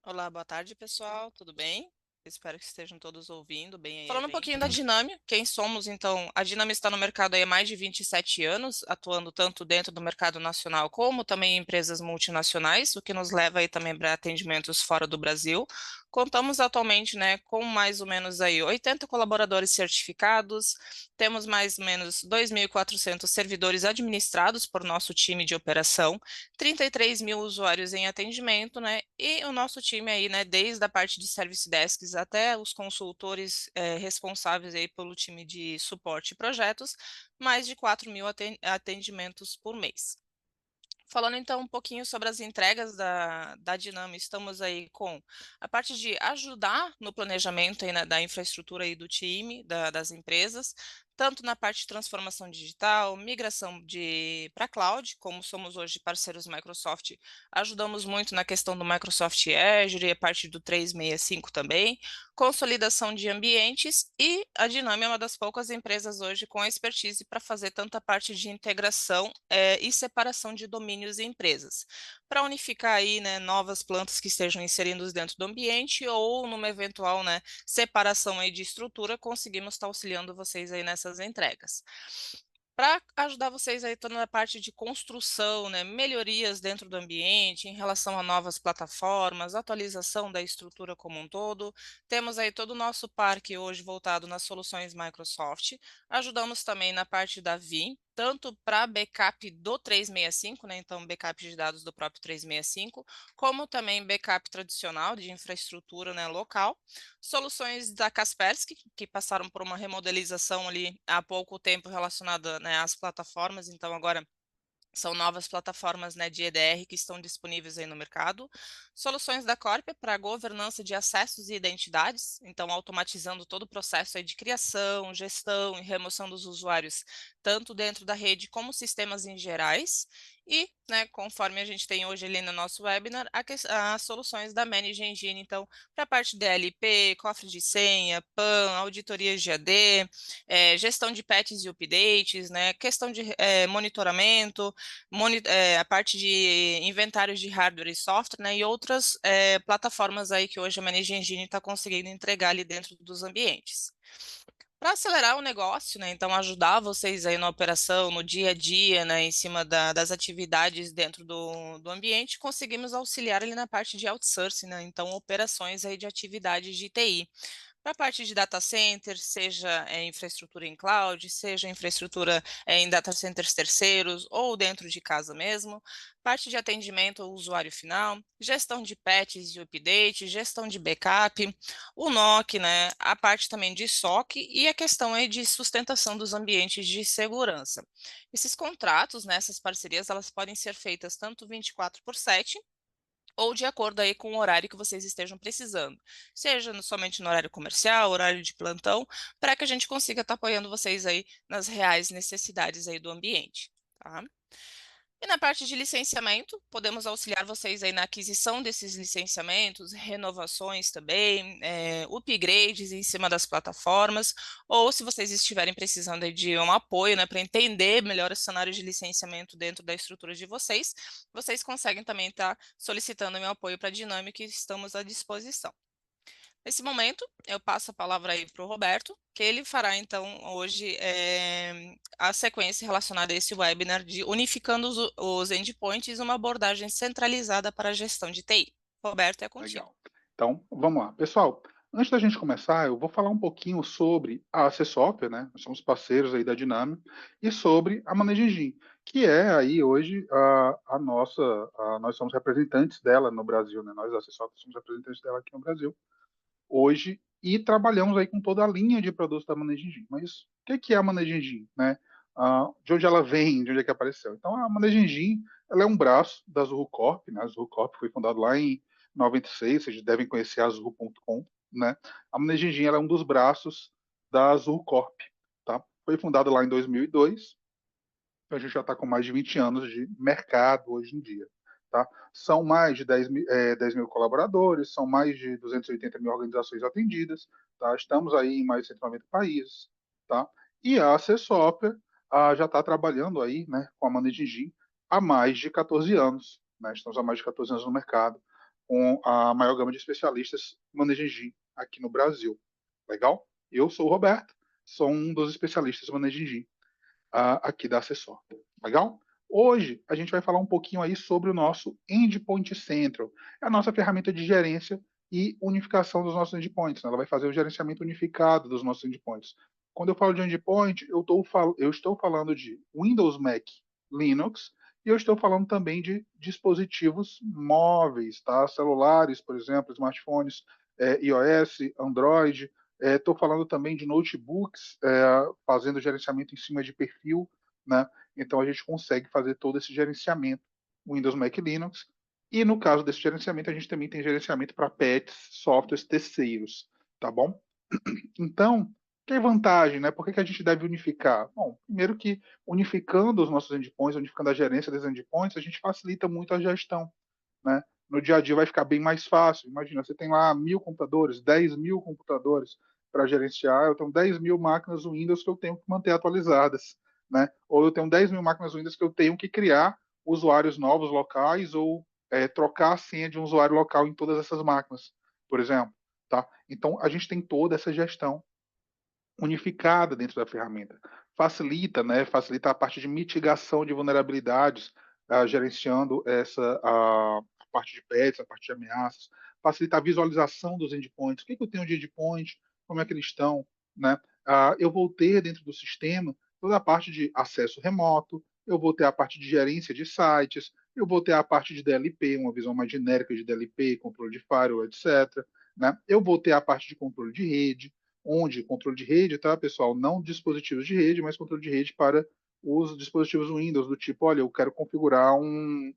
Olá, boa tarde, pessoal. Tudo bem? Espero que estejam todos ouvindo bem aí. Falando um pouquinho da Diname, quem somos, então, a Diname está no mercado aí há mais de 27 anos, atuando tanto dentro do mercado nacional como também em empresas multinacionais, o que nos leva aí também para atendimentos fora do Brasil. Contamos atualmente, né, com mais ou menos aí 80 colaboradores certificados, temos mais ou menos 2.400 servidores administrados por nosso time de operação, 33 mil usuários em atendimento, né? E o nosso time aí, né, desde a parte de service desks até os consultores responsáveis aí pelo time de suporte e projetos, mais de 4 mil atendimentos por mês. Falando então um pouquinho sobre as entregas da Dinami, estamos aí com a parte de ajudar no planejamento aí, né, da infraestrutura aí do time, das empresas, tanto na parte de transformação digital, migração para cloud, como somos hoje parceiros Microsoft, ajudamos muito na questão do Microsoft Azure e a parte do 365 também, consolidação de ambientes, e a Dinami é uma das poucas empresas hoje com expertise para fazer tanta parte de integração e separação de domínios e empresas, para unificar aí, né, novas plantas que estejam inseridas dentro do ambiente ou numa eventual, né, separação aí de estrutura, conseguimos estar auxiliando vocês aí nessas entregas. Para ajudar vocês aí toda a parte de construção, né, melhorias dentro do ambiente, em relação a novas plataformas, atualização da estrutura como um todo, temos aí todo o nosso parque hoje voltado nas soluções Microsoft. Ajudamos também na parte da Vim, tanto para backup do 365, né, então backup de dados do próprio 365, como também backup tradicional de infraestrutura, né, local. Soluções da Kaspersky, que passaram por uma remodelização ali há pouco tempo relacionada, né, às plataformas, então agora são novas plataformas, né, de EDR que estão disponíveis aí no mercado. Soluções da Corp para governança de acessos e identidades, então automatizando todo o processo aí de criação, gestão e remoção dos usuários, tanto dentro da rede como sistemas em gerais. E, né, conforme a gente tem hoje ali no nosso webinar, as soluções da Manage Engine, então, para a parte de DLP, cofre de senha, PAN, auditorias de AD, gestão de patches e updates, né, questão de monitoramento, a parte de inventários de hardware e software, né, e outras plataformas aí que hoje a Manage Engine está conseguindo entregar ali dentro dos ambientes. Para acelerar o negócio, né, então ajudar vocês aí na operação, no dia a dia, né, em cima das atividades dentro do ambiente, conseguimos auxiliar ali na parte de outsourcing, né, então operações aí de atividades de TI. Para a parte de data center, seja infraestrutura em cloud, seja infraestrutura em data centers terceiros ou dentro de casa mesmo, parte de atendimento ao usuário final, gestão de patches e update, gestão de backup, o NOC, né, a parte também de SOC e a questão aí de sustentação dos ambientes de segurança. Esses contratos, né, essas parcerias, elas podem ser feitas tanto 24/7, ou de acordo aí com o horário que vocês estejam precisando, seja somente no horário comercial, horário de plantão, para que a gente consiga estar apoiando vocês aí nas reais necessidades aí do ambiente, tá? E na parte de licenciamento, podemos auxiliar vocês aí na aquisição desses licenciamentos, renovações também, upgrades em cima das plataformas, ou se vocês estiverem precisando aí de um apoio, né, para entender melhor os cenários de licenciamento dentro da estrutura de vocês, vocês conseguem também estar solicitando meu apoio para a Dinâmica e estamos à disposição. Nesse momento, eu passo a palavra aí para o Roberto, que ele fará então hoje a sequência relacionada a esse webinar de unificando os endpoints e uma abordagem centralizada para a gestão de TI. Roberto, é contigo. Legal. Então, vamos lá. Pessoal, antes da gente começar, eu vou falar um pouquinho sobre a AC Software, né? Nós somos parceiros aí da Dinami, e sobre a Manage Engine, que é aí hoje a nossa, nós somos representantes dela no Brasil, né? Nós, da AC Software, somos representantes dela aqui no Brasil, hoje, e trabalhamos aí com toda a linha de produtos da Manage Engine. Mas o que é a Manage Engine, né? De onde ela vem, de onde é que apareceu? Então, a Manage Engine, ela é um braço da Zuhu Corp, né? A Zuhu Corp foi fundada lá em 96, vocês devem conhecer a Zuhu.com, né? A Manage Engine, ela é um dos braços da Zuhu Corp, tá? Foi fundada lá em 2002, então a gente já está com mais de 20 anos de mercado hoje em dia. Tá? São mais de 10 mil colaboradores, são mais de 280 mil organizações atendidas, tá? Estamos aí em mais de 190 países. Tá? E a AC Software já está trabalhando aí, né, com a Manage Engine há mais de 14 anos. Né? Estamos há mais de 14 anos no mercado. com a maior gama de especialistas em Managed Engine aqui no Brasil. Legal? Eu sou o Roberto, sou um dos especialistas em Managed Engine aqui da Acessor. Legal? Hoje a gente vai falar um pouquinho aí sobre o nosso Endpoint Central, é a nossa ferramenta de gerência e unificação dos nossos endpoints, né? Ela vai fazer o gerenciamento unificado dos nossos endpoints. Quando eu falo de endpoint, eu estou falando de Windows, Mac, Linux, e eu estou falando também de dispositivos móveis, tá? Celulares, por exemplo, smartphones, iOS, Android. Estou falando também de notebooks, fazendo gerenciamento em cima de perfil, né? Então a gente consegue fazer todo esse gerenciamento Windows, Mac, Linux. E no caso desse gerenciamento, a gente também tem gerenciamento para pets, softwares terceiros, tá bom? Então, que é vantagem, né? Por que a gente deve unificar? Bom, primeiro que unificando os nossos endpoints, unificando a gerência dos endpoints, a gente facilita muito a gestão, né? No dia a dia vai ficar bem mais fácil. Imagina, você tem lá 1.000 computadores, 10.000 computadores para gerenciar. Eu tenho 10.000 máquinas Windows que eu tenho que manter atualizadas, né? Ou eu tenho 10.000 máquinas Windows que eu tenho que criar usuários novos locais ou trocar a senha de um usuário local em todas essas máquinas, por exemplo. Tá? Então, a gente tem toda essa gestão unificada dentro da ferramenta. Facilita, né? Facilita a parte de mitigação de vulnerabilidades, gerenciando a parte de patches, a parte de ameaças. Facilita a visualização dos endpoints. O que eu tenho de endpoint? Como é que eles estão? Né? Eu vou ter dentro do sistema toda a parte de acesso remoto, eu vou ter a parte de gerência de sites, eu vou ter a parte de DLP, uma visão mais genérica de DLP, controle de firewall, etc. Né? Eu vou ter a parte de controle de rede, onde controle de rede, tá, pessoal? Não dispositivos de rede, mas controle de rede para os dispositivos Windows, do tipo, olha, eu quero configurar um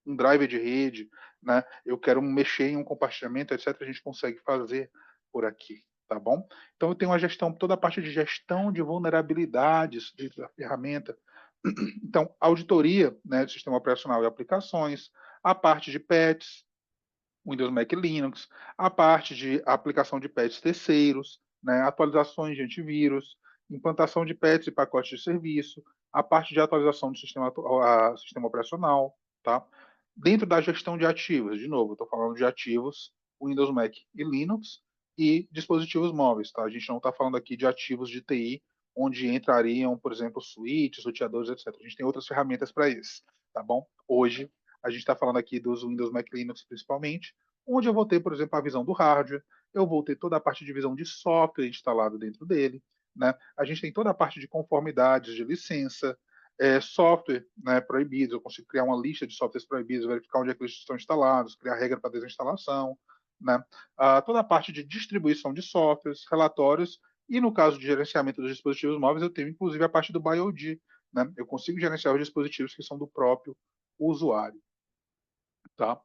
driver de rede, né? Eu quero mexer em um compartilhamento, etc. A gente consegue fazer por aqui, tá bom? Então eu tenho uma gestão, toda a parte de gestão de vulnerabilidades dentro da ferramenta. Então, auditoria, né, do sistema operacional e aplicações, a parte de patches, Windows, Mac, Linux, a parte de aplicação de patches terceiros, né, atualizações de antivírus, implantação de patches e pacotes de serviço, a parte de atualização do sistema operacional, tá? Dentro da gestão de ativos, de novo, estou falando de ativos Windows, Mac e Linux e dispositivos móveis, tá? A gente não está falando aqui de ativos de TI, onde entrariam, por exemplo, switches, roteadores, etc. A gente tem outras ferramentas para isso, tá bom? Hoje, a gente está falando aqui dos Windows, Mac, Linux principalmente, onde eu vou ter, por exemplo, a visão do hardware, eu vou ter toda a parte de visão de software instalado dentro dele, né? A gente tem toda a parte de conformidades de licença, software, né, proibidos, eu consigo criar uma lista de softwares proibidos, verificar onde é que eles estão instalados, criar regra para desinstalação, né? Toda a parte de distribuição de softwares, relatórios, e no caso de gerenciamento dos dispositivos móveis, eu tenho inclusive a parte do BioD, né? Eu consigo gerenciar os dispositivos que são do próprio usuário. Tá?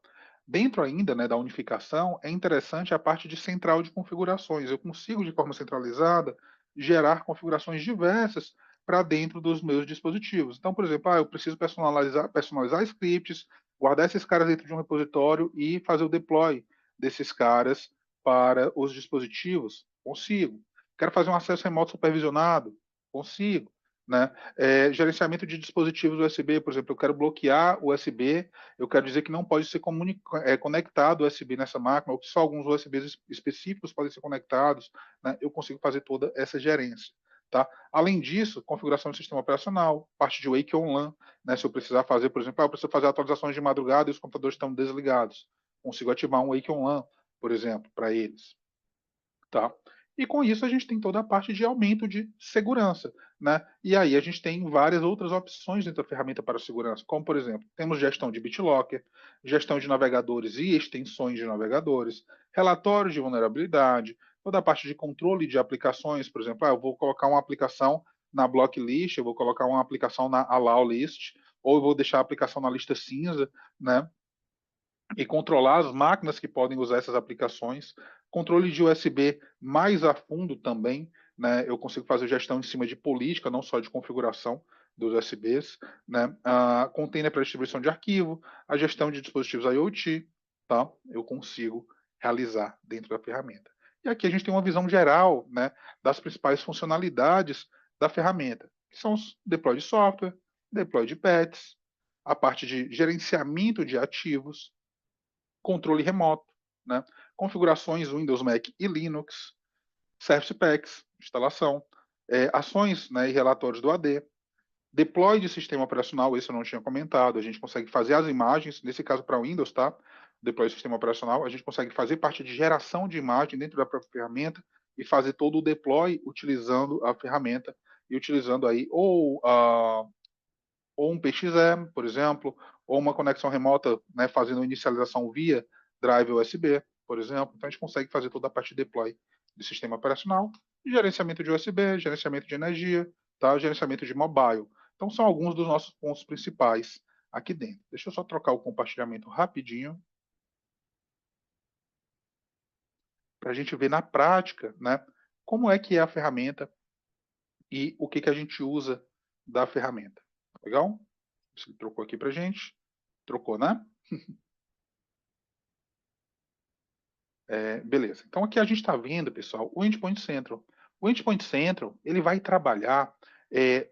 Dentro ainda, né, da unificação, é interessante a parte de central de configurações. Eu consigo, de forma centralizada, gerar configurações diversas para dentro dos meus dispositivos. Então, por exemplo, eu preciso personalizar scripts, guardar esses caras dentro de um repositório e fazer o deploy desses caras para os dispositivos. Consigo. Quero fazer um acesso remoto supervisionado? Consigo. Né? Gerenciamento de dispositivos USB, por exemplo, eu quero bloquear o USB, eu quero dizer que não pode ser conectado USB nessa máquina, ou que só alguns USBs específicos podem ser conectados, né? Eu consigo fazer toda essa gerência. Tá? Além disso, configuração do sistema operacional, parte de Wake on LAN, né? Se eu precisar fazer, por exemplo, eu preciso fazer atualizações de madrugada e os computadores estão desligados, consigo ativar um Wake on LAN, por exemplo, para eles. Tá? E com isso a gente tem toda a parte de aumento de segurança, né? E aí a gente tem várias outras opções dentro da ferramenta para segurança, como por exemplo, temos gestão de BitLocker, gestão de navegadores e extensões de navegadores, relatórios de vulnerabilidade, toda a parte de controle de aplicações, por exemplo, eu vou colocar uma aplicação na blocklist, eu vou colocar uma aplicação na allow list, ou eu vou deixar a aplicação na lista cinza, né? E controlar as máquinas que podem usar essas aplicações. Controle de USB mais a fundo também, né? Eu consigo fazer gestão em cima de política, não só de configuração dos USBs, né? Container para distribuição de arquivo, a gestão de dispositivos IoT, tá? Eu consigo realizar dentro da ferramenta. E aqui a gente tem uma visão geral, né, das principais funcionalidades da ferramenta, que são os deploy de software, deploy de patches, a parte de gerenciamento de ativos, controle remoto, né? Configurações Windows, Mac e Linux, Service Packs, instalação, ações, né, e relatórios do AD, deploy de sistema operacional, esse eu não tinha comentado, a gente consegue fazer as imagens, nesse caso para Windows, tá? Deploy de sistema operacional, a gente consegue fazer parte de geração de imagem dentro da própria ferramenta e fazer todo o deploy utilizando a ferramenta e utilizando aí ou um PXE, por exemplo, ou uma conexão remota, né, fazendo inicialização via drive USB, por exemplo. Então a gente consegue fazer toda a parte de deploy de sistema operacional, gerenciamento de USB, gerenciamento de energia, tá? Gerenciamento de mobile. Então são alguns dos nossos pontos principais aqui dentro. Deixa eu só trocar o compartilhamento rapidinho para a gente ver na prática, né, como é que é a ferramenta e o que, que a gente usa da ferramenta. Legal? Você trocou aqui para a gente. Trocou, né? Beleza. Então aqui a gente está vendo, pessoal, o Endpoint Central. O Endpoint Central, ele vai trabalhar,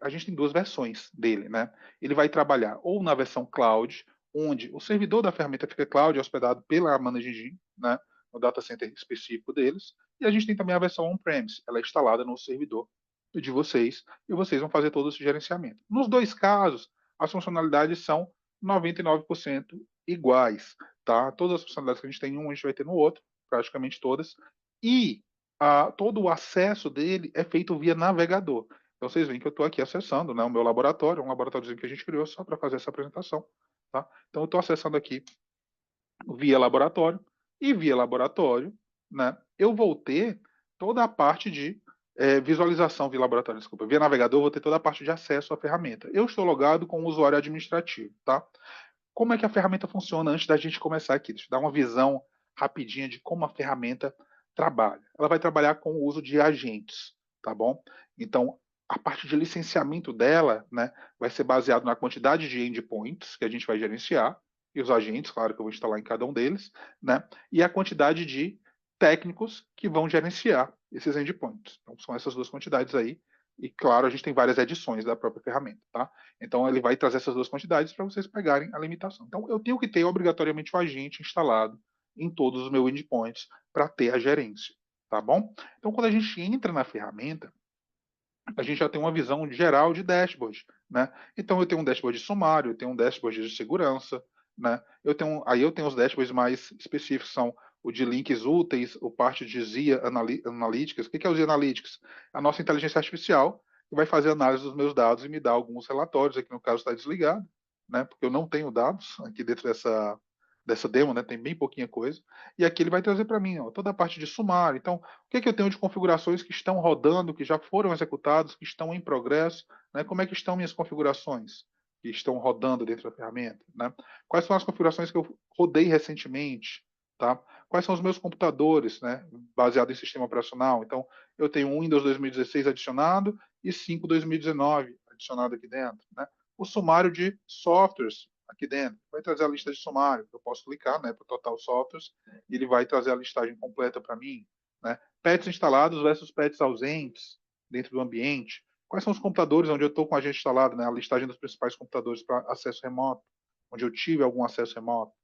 a gente tem duas versões dele, né? Ele vai trabalhar ou na versão cloud, onde o servidor da ferramenta fica cloud, hospedado pela Managed Engine, né? No data center específico deles. E a gente tem também a versão on-premise, ela é instalada no servidor de vocês, e vocês vão fazer todo esse gerenciamento. Nos dois casos, as funcionalidades são 99% iguais, tá? Todas as funcionalidades que a gente tem em um, a gente vai ter no outro, praticamente todas, e todo o acesso dele é feito via navegador. Então vocês veem que eu estou aqui acessando, né, o meu laboratório, um laboratóriozinho que a gente criou só para fazer essa apresentação. Tá? Então eu estou acessando aqui via laboratório, e via laboratório, né, eu vou ter toda a parte de visualização via laboratório, desculpa, via navegador, eu vou ter toda a parte de acesso à ferramenta. Eu estou logado com o usuário administrativo, tá? Como é que a ferramenta funciona antes da gente começar aqui? Deixa eu dar uma visão rapidinha de como a ferramenta trabalha. Ela vai trabalhar com o uso de agentes, tá bom? Então, a parte de licenciamento dela, né, vai ser baseado na quantidade de endpoints que a gente vai gerenciar, e os agentes, claro que eu vou instalar em cada um deles, né, e a quantidade de técnicos que vão gerenciar esses endpoints. Então, são essas duas quantidades aí, e claro, a gente tem várias edições da própria ferramenta, tá? Então, ele vai trazer essas duas quantidades para vocês pegarem a limitação. Então, eu tenho que ter obrigatoriamente o agente instalado em todos os meus endpoints para ter a gerência, tá bom? Então, quando a gente entra na ferramenta, a gente já tem uma visão geral de dashboard, né? Então, eu tenho um dashboard sumário, eu tenho um dashboard de segurança, né? Aí eu tenho os dashboards mais específicos, são o de links úteis, o parte de ZIA Analytics. O que é o ZIA Analytics? A nossa inteligência artificial que vai fazer análise dos meus dados e me dar alguns relatórios. Aqui no caso está desligado, né? Porque eu não tenho dados aqui dentro dessa demo, né? Tem bem pouquinha coisa. E aqui ele vai trazer para mim, ó, toda a parte de sumário. Então, o que é que eu tenho de configurações que estão rodando, que já foram executadas, que estão em progresso, né? Como é que estão minhas configurações que estão rodando dentro da ferramenta, né? Quais são as configurações que eu rodei recentemente, tá? Quais são os meus computadores, né? Baseado em sistema operacional. Então, eu tenho um Windows 2016 adicionado e 5 2019 adicionado aqui dentro, né? O sumário de softwares aqui dentro. Vai trazer a lista de sumário. Eu posso clicar, né, para o Total Softwares e ele vai trazer a listagem completa para mim, né? Pets instalados versus pets ausentes dentro do ambiente. Quais são os computadores onde eu estou com a agente instalado, né? A listagem dos principais computadores para acesso remoto, onde eu tive algum acesso remoto,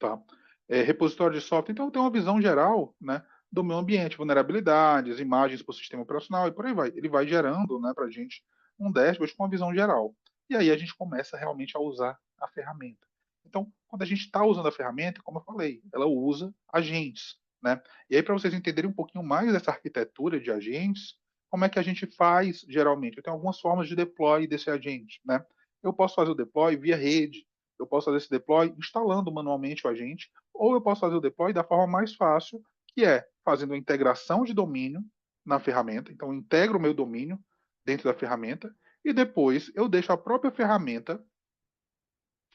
tá? Repositório de software. Então, eu tenho uma visão geral, né, do meu ambiente, vulnerabilidades, imagens para o sistema operacional e por aí vai. Ele vai gerando, né, para a gente um dashboard com uma visão geral. E aí a gente começa realmente a usar a ferramenta. Então, quando a gente está usando a ferramenta, como eu falei, ela usa agentes, né? E aí, para vocês entenderem um pouquinho mais dessa arquitetura de agentes, como é que a gente faz geralmente? Eu tenho algumas formas de deploy desse agente, né? Eu posso fazer o deploy via rede, eu posso fazer esse deploy instalando manualmente o agente, ou eu posso fazer o deploy da forma mais fácil, que é fazendo a integração de domínio na ferramenta. Então, eu integro o meu domínio dentro da ferramenta e depois eu deixo a própria ferramenta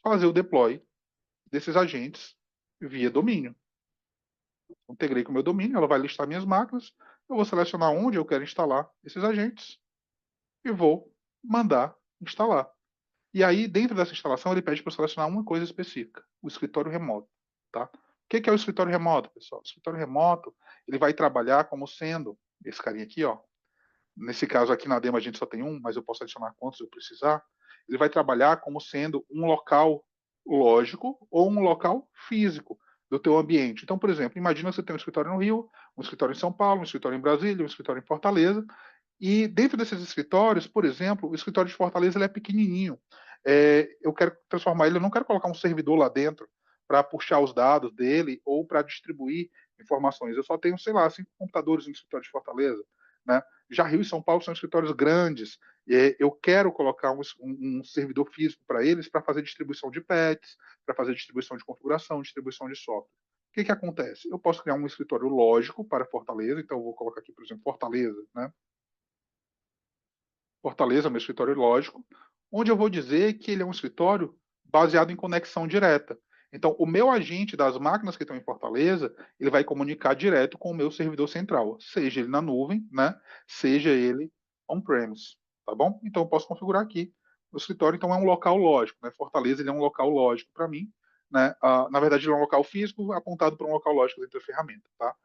fazer o deploy desses agentes via domínio. Integrei com o meu domínio, ela vai listar minhas máquinas, eu vou selecionar onde eu quero instalar esses agentes e vou mandar instalar. E aí, dentro dessa instalação, ele pede para eu selecionar uma coisa específica, o escritório remoto. Tá? O que é o escritório remoto, pessoal? O escritório remoto, ele vai trabalhar como sendo esse carinha aqui, ó. Nesse caso aqui na demo a gente só tem um, mas eu posso adicionar quantos eu precisar. Ele vai trabalhar como sendo um local lógico ou um local físico. do teu ambiente. Então, por exemplo, imagina que você tem um escritório no Rio, um escritório em São Paulo, um escritório em Brasília, um escritório em Fortaleza, e dentro desses escritórios, por exemplo, o escritório de Fortaleza ele é pequenininho. Eu quero transformar ele, eu não quero colocar um servidor lá dentro para puxar os dados dele ou para distribuir informações. Eu só tenho, sei lá, 5 computadores no escritório de Fortaleza. Né? Já Rio e São Paulo são escritórios grandes. Eu quero colocar um servidor físico para eles para fazer distribuição de patches, para fazer distribuição de configuração, distribuição de software. O que acontece? Eu posso criar um escritório lógico para Fortaleza, então eu vou colocar aqui, por exemplo, Fortaleza, né? Fortaleza, meu escritório lógico, onde eu vou dizer que ele é um escritório baseado em conexão direta. Então, o meu agente das máquinas que estão em Fortaleza, ele vai comunicar direto com o meu servidor central, seja ele na nuvem, né, seja ele on-premise, tá bom? Então, eu posso configurar aqui. O escritório, então, é um local lógico, né? Fortaleza, ele é um local lógico para mim, né? Na verdade, ele é um local físico apontado para um local lógico dentro da ferramenta, tá?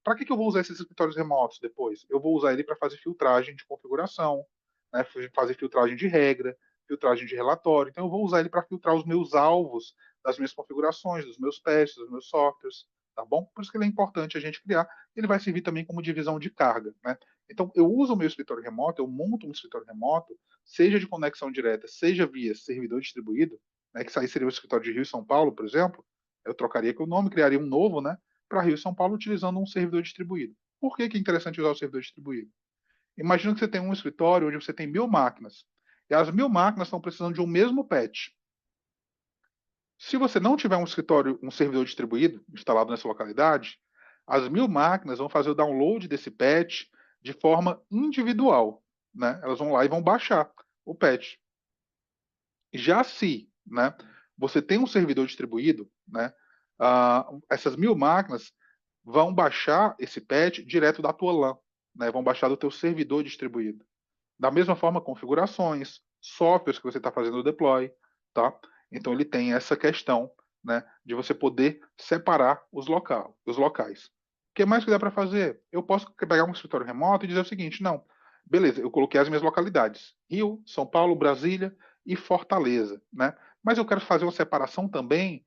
Para que eu vou usar esses escritórios remotos depois? Eu vou usar ele para fazer filtragem de configuração, né, fazer filtragem de regra, filtragem de relatório. Então, eu vou usar ele para filtrar os meus alvos das minhas configurações, dos meus testes, dos meus softwares. Tá bom? Por isso que ele é importante a gente criar. Ele vai servir também como divisão de carga. Né? Então, eu uso o meu escritório remoto, eu monto um escritório remoto, seja de conexão direta, seja via servidor distribuído, né, que isso aí seria o escritório de Rio e São Paulo, por exemplo. Eu trocaria aqui o nome, criaria um novo, né? Para Rio e São Paulo utilizando um servidor distribuído. Por que é interessante usar o servidor distribuído? Imagina que você tem um escritório onde você tem 1.000 máquinas e as 1.000 máquinas estão precisando de um mesmo patch. Se você não tiver um escritório, um servidor distribuído instalado nessa localidade, as 1.000 máquinas vão fazer o download desse patch de forma individual. Né? Elas vão lá e vão baixar o patch. Já se, né, você tem um servidor distribuído, né, essas 1.000 máquinas vão baixar esse patch direto da tua LAN, né, vão baixar do teu servidor distribuído. Da mesma forma, configurações, softwares que você está fazendo o deploy, tá? Então ele tem essa questão, né, de você poder separar os locais. O que mais que dá para fazer? Eu posso pegar um escritório remoto e dizer o seguinte, não, beleza, eu coloquei as minhas localidades, Rio, São Paulo, Brasília e Fortaleza, né? Mas eu quero fazer uma separação também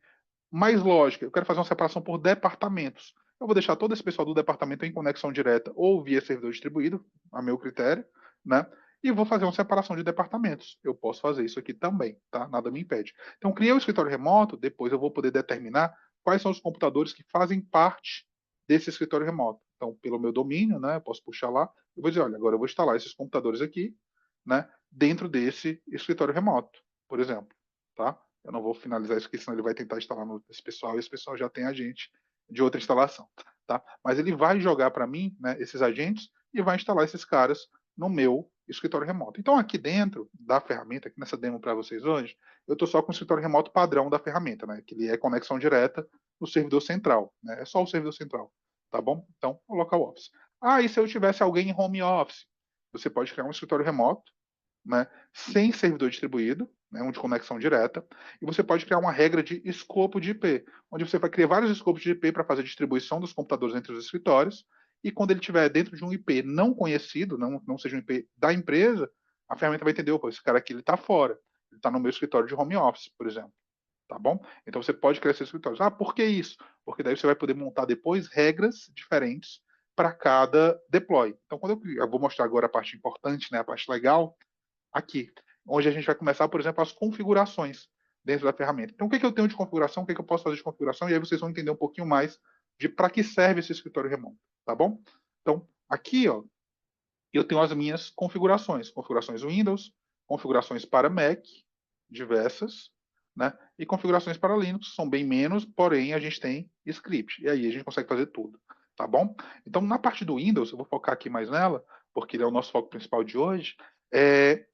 mais lógica. Eu quero fazer uma separação por departamentos. Eu vou deixar todo esse pessoal do departamento em conexão direta ou via servidor distribuído, a meu critério, né? E vou fazer uma separação de departamentos. Eu posso fazer isso aqui também, tá? Nada me impede. Então, criei o escritório remoto, depois eu vou poder determinar quais são os computadores que fazem parte desse escritório remoto. Então, pelo meu domínio, né, eu posso puxar lá e vou dizer, olha, agora eu vou instalar esses computadores aqui, né, dentro desse escritório remoto, por exemplo, tá? Eu não vou finalizar isso aqui, senão ele vai tentar instalar esse pessoal e esse pessoal já tem agente de outra instalação, tá? Mas ele vai jogar para mim, né, esses agentes e vai instalar esses caras no meu escritório remoto. Então, aqui dentro da ferramenta, aqui nessa demo para vocês hoje, eu estou só com o escritório remoto padrão da ferramenta, né? Que ele é conexão direta no servidor central, né? É só o servidor central, tá bom? Então, o local office. Ah, e se eu tivesse alguém em home office? Você pode criar um escritório remoto, né, sem servidor distribuído, né, um de conexão direta, e você pode criar uma regra de escopo de IP, onde você vai criar vários escopos de IP para fazer a distribuição dos computadores entre os escritórios, e quando ele estiver dentro de um IP não conhecido, não seja um IP da empresa, a ferramenta vai entender, opa, esse cara aqui está fora, ele está no meu escritório de home office, por exemplo. Tá bom? Então você pode criar esses escritórios. Ah, por que isso? Porque daí você vai poder montar depois regras diferentes para cada deploy. Então, quando eu vou mostrar agora a parte importante, né, a parte legal, aqui, onde a gente vai começar, por exemplo, as configurações dentro da ferramenta. Então, o que eu tenho de configuração, o que eu posso fazer de configuração, e aí vocês vão entender um pouquinho mais de para que serve esse escritório remoto, tá bom? Então, aqui, ó, eu tenho as minhas configurações Windows, configurações para Mac, diversas, né? E configurações para Linux, são bem menos, porém a gente tem script, e aí a gente consegue fazer tudo, tá bom? Então, na parte do Windows, eu vou focar aqui mais nela, porque ele é o nosso foco principal de hoje,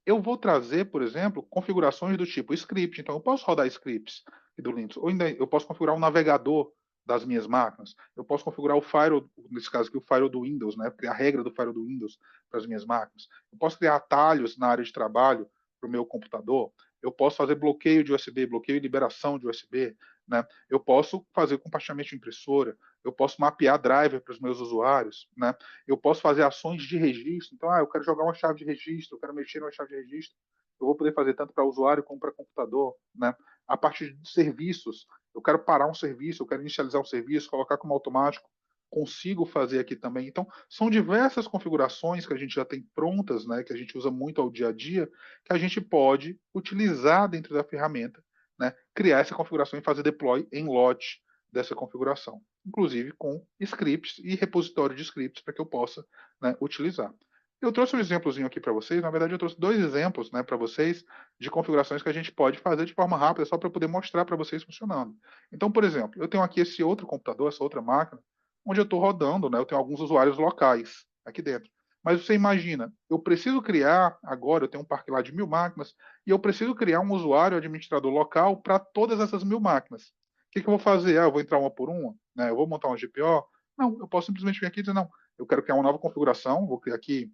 eu vou trazer, por exemplo, configurações do tipo script. Então, eu posso rodar scripts do Linux, ou ainda eu posso configurar um navegador das minhas máquinas. Eu posso configurar o firewall, nesse caso aqui, o firewall do Windows, né? Criar a regra do firewall do Windows para as minhas máquinas. Eu posso criar atalhos na área de trabalho para o meu computador. Eu posso fazer bloqueio de USB, bloqueio e liberação de USB. Né? Eu posso fazer compartilhamento de impressora. Eu posso mapear driver para os meus usuários. Né? Eu posso fazer ações de registro. Então, eu quero jogar uma chave de registro, eu quero mexer numa chave de registro. eu vou poder fazer tanto para usuário como para computador, né? A partir de serviços, eu quero parar um serviço, eu quero inicializar um serviço, colocar como automático, consigo fazer aqui também. Então, são diversas configurações que a gente já tem prontas, né, que a gente usa muito ao dia a dia, que a gente pode utilizar dentro da ferramenta, né, criar essa configuração e fazer deploy em lote dessa configuração, inclusive com scripts e repositório de scripts para que eu possa, né, utilizar. Eu trouxe um exemplozinho aqui para vocês, na verdade eu trouxe dois exemplos, né, para vocês de configurações que a gente pode fazer de forma rápida, só para poder mostrar para vocês funcionando. Então, por exemplo, eu tenho aqui esse outro computador, essa outra máquina, onde eu estou rodando, né, eu tenho alguns usuários locais aqui dentro. Mas você imagina, eu preciso criar, agora eu tenho um parque lá de 1000 máquinas, e eu preciso criar um usuário administrador local para todas essas 1000 máquinas. O que eu vou fazer? Eu vou entrar uma por uma? Né? Eu vou montar um GPO? Não, eu posso simplesmente vir aqui e dizer, não, eu quero criar uma nova configuração, vou criar aqui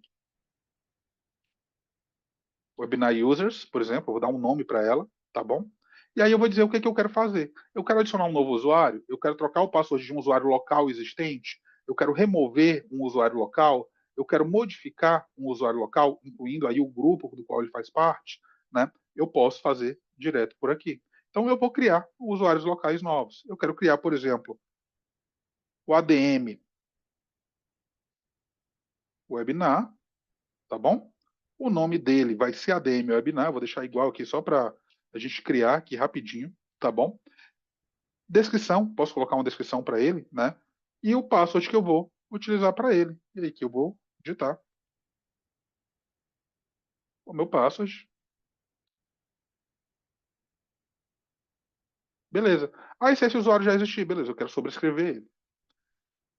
Webinar Users, por exemplo, eu vou dar um nome para ela, tá bom? E aí eu vou dizer o que eu quero fazer. Eu quero adicionar um novo usuário, eu quero trocar o password de um usuário local existente, eu quero remover um usuário local, eu quero modificar um usuário local, incluindo aí o grupo do qual ele faz parte, né? Eu posso fazer direto por aqui. Então eu vou criar usuários locais novos. Eu quero criar, por exemplo, o ADM Webinar, tá bom? O nome dele vai ser ADM Webinar, vou deixar igual aqui só para a gente criar aqui rapidinho, tá bom? Descrição, posso colocar uma descrição para ele, né? E o password que eu vou utilizar para ele. E aí que eu vou digitar o meu password. Beleza. Aí se esse usuário já existir, beleza, eu quero sobrescrever ele.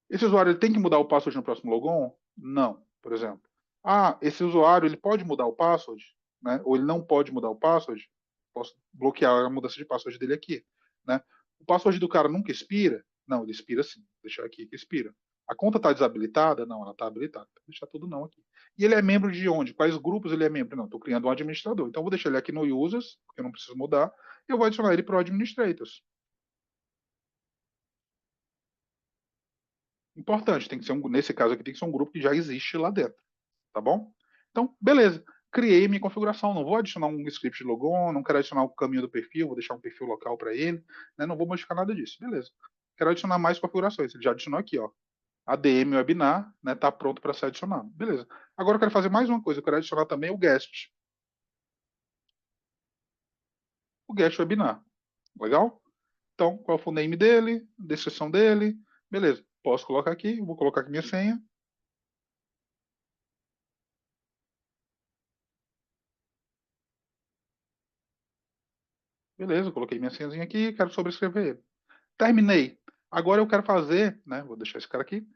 Esse usuário ele tem que mudar o password no próximo logon? Não, por exemplo. Ah, esse usuário ele pode mudar o password, né? Ou ele não pode mudar o password? Posso bloquear a mudança de password dele aqui, né? O password do cara nunca expira? Não, ele expira sim. Vou deixar aqui que expira. A conta está desabilitada? Não, ela está habilitada. Vou deixar tudo não aqui. E ele é membro de onde? Quais grupos ele é membro? Não, estou criando um administrador. Então, vou deixar ele aqui no Users, porque eu não preciso mudar, e eu vou adicionar ele para o Administrators. Importante, tem que ser nesse caso aqui, tem que ser um grupo que já existe lá dentro, tá bom? Então, beleza. Criei minha configuração, não vou adicionar um script de logon, não quero adicionar o caminho do perfil, vou deixar um perfil local para ele, né? Não vou modificar nada disso, beleza. Quero adicionar mais configurações, ele já adicionou aqui, ó. ADM Webinar, né? Tá pronto para ser adicionado, beleza. Agora eu quero fazer mais uma coisa, eu quero adicionar também o guest webinar, legal? Então, qual é o full name dele, descrição dele, beleza. Posso colocar aqui, vou colocar aqui minha senha. Beleza, coloquei minha senhazinha aqui, quero sobrescrever ele. Terminei. Agora eu quero fazer, né? Vou deixar esse cara aqui.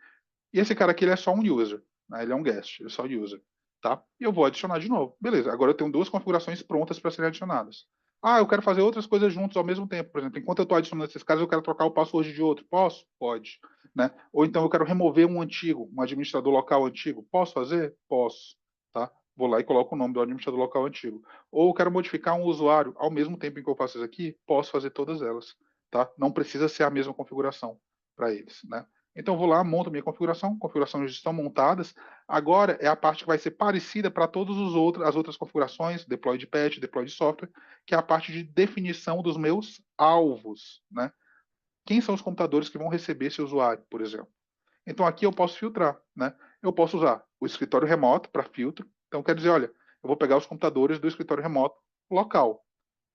E esse cara aqui ele é só um user, né? Ele é um guest, ele é só user, tá? E eu vou adicionar de novo. Beleza, agora eu tenho duas configurações prontas para serem adicionadas. Ah, eu quero fazer outras coisas juntos ao mesmo tempo. Por exemplo, enquanto eu estou adicionando esses caras, eu quero trocar o password de outro. Posso? Pode. Né? Ou então eu quero remover um antigo, um administrador local antigo. Posso fazer? Posso. Tá? Vou lá e coloco o nome do administrador local antigo. Ou eu quero modificar um usuário ao mesmo tempo em que eu faço isso aqui, posso fazer todas elas. Tá? Não precisa ser a mesma configuração para eles. Né? Então, eu vou lá, monto minha configuração, configurações estão montadas. Agora é a parte que vai ser parecida para todas as outras configurações, deploy de patch, deploy de software, que é a parte de definição dos meus alvos. Né? Quem são os computadores que vão receber esse usuário, por exemplo? Então, aqui eu posso filtrar. Né? Eu posso usar o escritório remoto para filtro. Então, quer dizer, olha, eu vou pegar os computadores do escritório remoto local.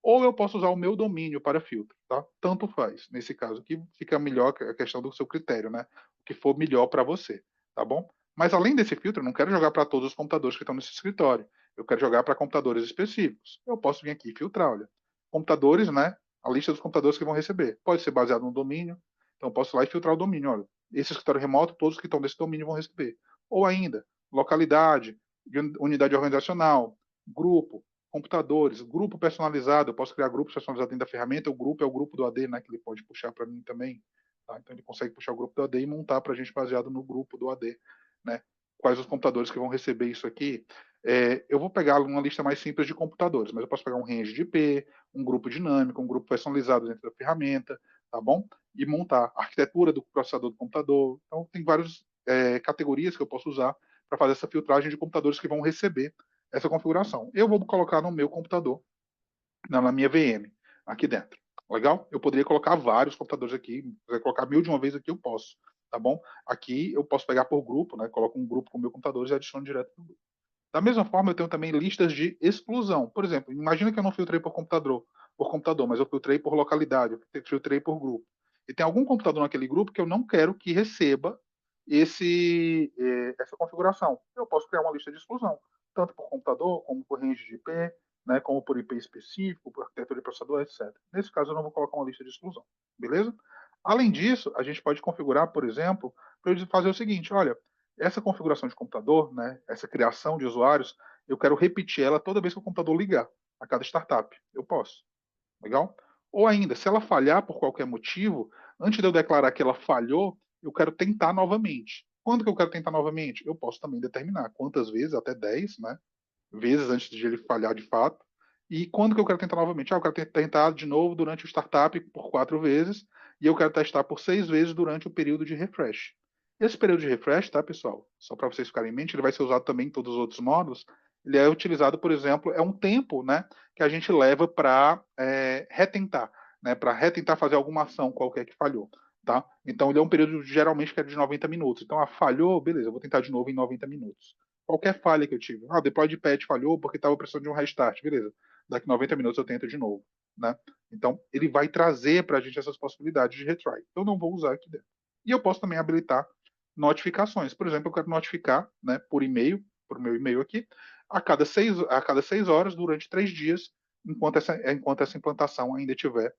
Ou eu posso usar o meu domínio para filtro, tá? Tanto faz. Nesse caso aqui fica melhor a questão do seu critério, né? O que for melhor para você, tá bom? Mas além desse filtro, eu não quero jogar para todos os computadores que estão nesse escritório. Eu quero jogar para computadores específicos. Eu posso vir aqui e filtrar, olha. Computadores, né? A lista dos computadores que vão receber. Pode ser baseado no domínio. Então eu posso ir lá e filtrar o domínio, olha. Esse escritório remoto, todos que estão nesse domínio vão receber. Ou ainda, localidade, unidade organizacional, grupo, computadores, grupo personalizado, eu posso criar grupos personalizados dentro da ferramenta, o grupo é o grupo do AD, né, que ele pode puxar para mim também, tá? Então ele consegue puxar o grupo do AD e montar para a gente baseado no grupo do AD, né? Quais os computadores que vão receber isso aqui? Eu vou pegar uma lista mais simples de computadores, mas eu posso pegar um range de IP, um grupo dinâmico, um grupo personalizado dentro da ferramenta, tá bom? E montar a arquitetura do processador do computador. Então tem várias categorias que eu posso usar para fazer essa filtragem de computadores que vão receber essa configuração. Eu vou colocar no meu computador, na minha VM, aqui dentro. Legal? Eu poderia colocar vários computadores aqui, se quiser colocar 1000 de uma vez aqui, eu posso, tá bom? Aqui eu posso pegar por grupo, né? Coloco um grupo com 1000 computadores e adiciono direto no grupo. Da mesma forma, eu tenho também listas de exclusão. Por exemplo, imagina que eu não filtrei por computador, mas eu filtrei por localidade, eu filtrei por grupo. E tem algum computador naquele grupo que eu não quero que receba essa configuração. Eu posso criar uma lista de exclusão, tanto por computador, como por range de IP, né, como por IP específico, por arquitetura de processador, etc. Nesse caso, eu não vou colocar uma lista de exclusão, beleza? Além disso, a gente pode configurar, por exemplo, para eu fazer o seguinte, olha, essa configuração de computador, né, essa criação de usuários, eu quero repetir ela toda vez que o computador ligar, a cada startup. Eu posso. Legal? Ou ainda, se ela falhar por qualquer motivo, antes de eu declarar que ela falhou, eu quero tentar novamente. Quando que eu quero tentar novamente? Eu posso também determinar quantas vezes, até 10, né? Vezes antes de ele falhar de fato. E quando que eu quero tentar novamente? Eu quero tentar de novo durante o startup por 4 vezes e eu quero testar por 6 vezes durante o período de refresh. Esse período de refresh, tá, pessoal? Só para vocês ficarem em mente, ele vai ser usado também em todos os outros módulos. Ele é utilizado, por exemplo, é um tempo, né, que a gente leva para retentar, né, para retentar fazer alguma ação qualquer que falhou, tá? Então ele é um período geralmente que é de 90 minutos. Então, falhou, beleza, eu vou tentar de novo em 90 minutos. Qualquer falha que eu tive. O deploy de patch falhou porque estava precisando de um restart. Beleza. Daqui 90 minutos eu tento de novo. Né? Então, ele vai trazer para a gente essas possibilidades de retry. Eu não vou usar aqui dentro. E eu posso também habilitar notificações. Por exemplo, eu quero notificar, né, por e-mail, por meu e-mail aqui, a cada 6 horas, durante 3 dias, enquanto essa implantação ainda estiver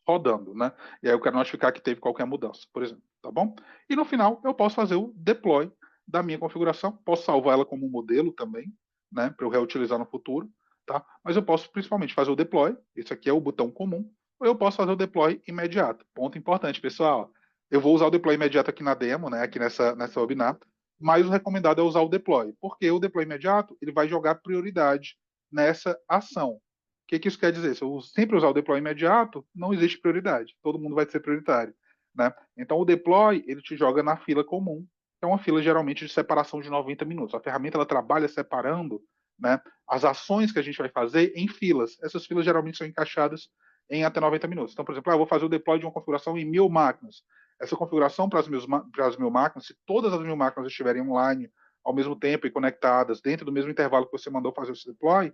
rodando, né? E aí eu quero notificar que teve qualquer mudança, por exemplo, tá bom? E no final eu posso fazer o deploy da minha configuração, posso salvar ela como modelo também, né, para eu reutilizar no futuro, tá? Mas eu posso principalmente fazer o deploy, esse aqui é o botão comum, ou eu posso fazer o deploy imediato. Ponto importante, pessoal. Eu vou usar o deploy imediato aqui na demo, né, aqui nessa webinar, mas o recomendado é usar o deploy, porque o deploy imediato ele vai jogar prioridade nessa ação. O que isso quer dizer? Se eu sempre usar o deploy imediato, não existe prioridade. Todo mundo vai ser prioritário. Né? Então, o deploy, ele te joga na fila comum, que é uma fila geralmente de separação de 90 minutos. A ferramenta ela trabalha separando, né, as ações que a gente vai fazer em filas. Essas filas geralmente são encaixadas em até 90 minutos. Então, por exemplo, eu vou fazer o deploy de uma configuração em 1000 máquinas. Essa configuração para as 1000 máquinas, se todas as 1000 máquinas estiverem online ao mesmo tempo e conectadas dentro do mesmo intervalo que você mandou fazer esse deploy,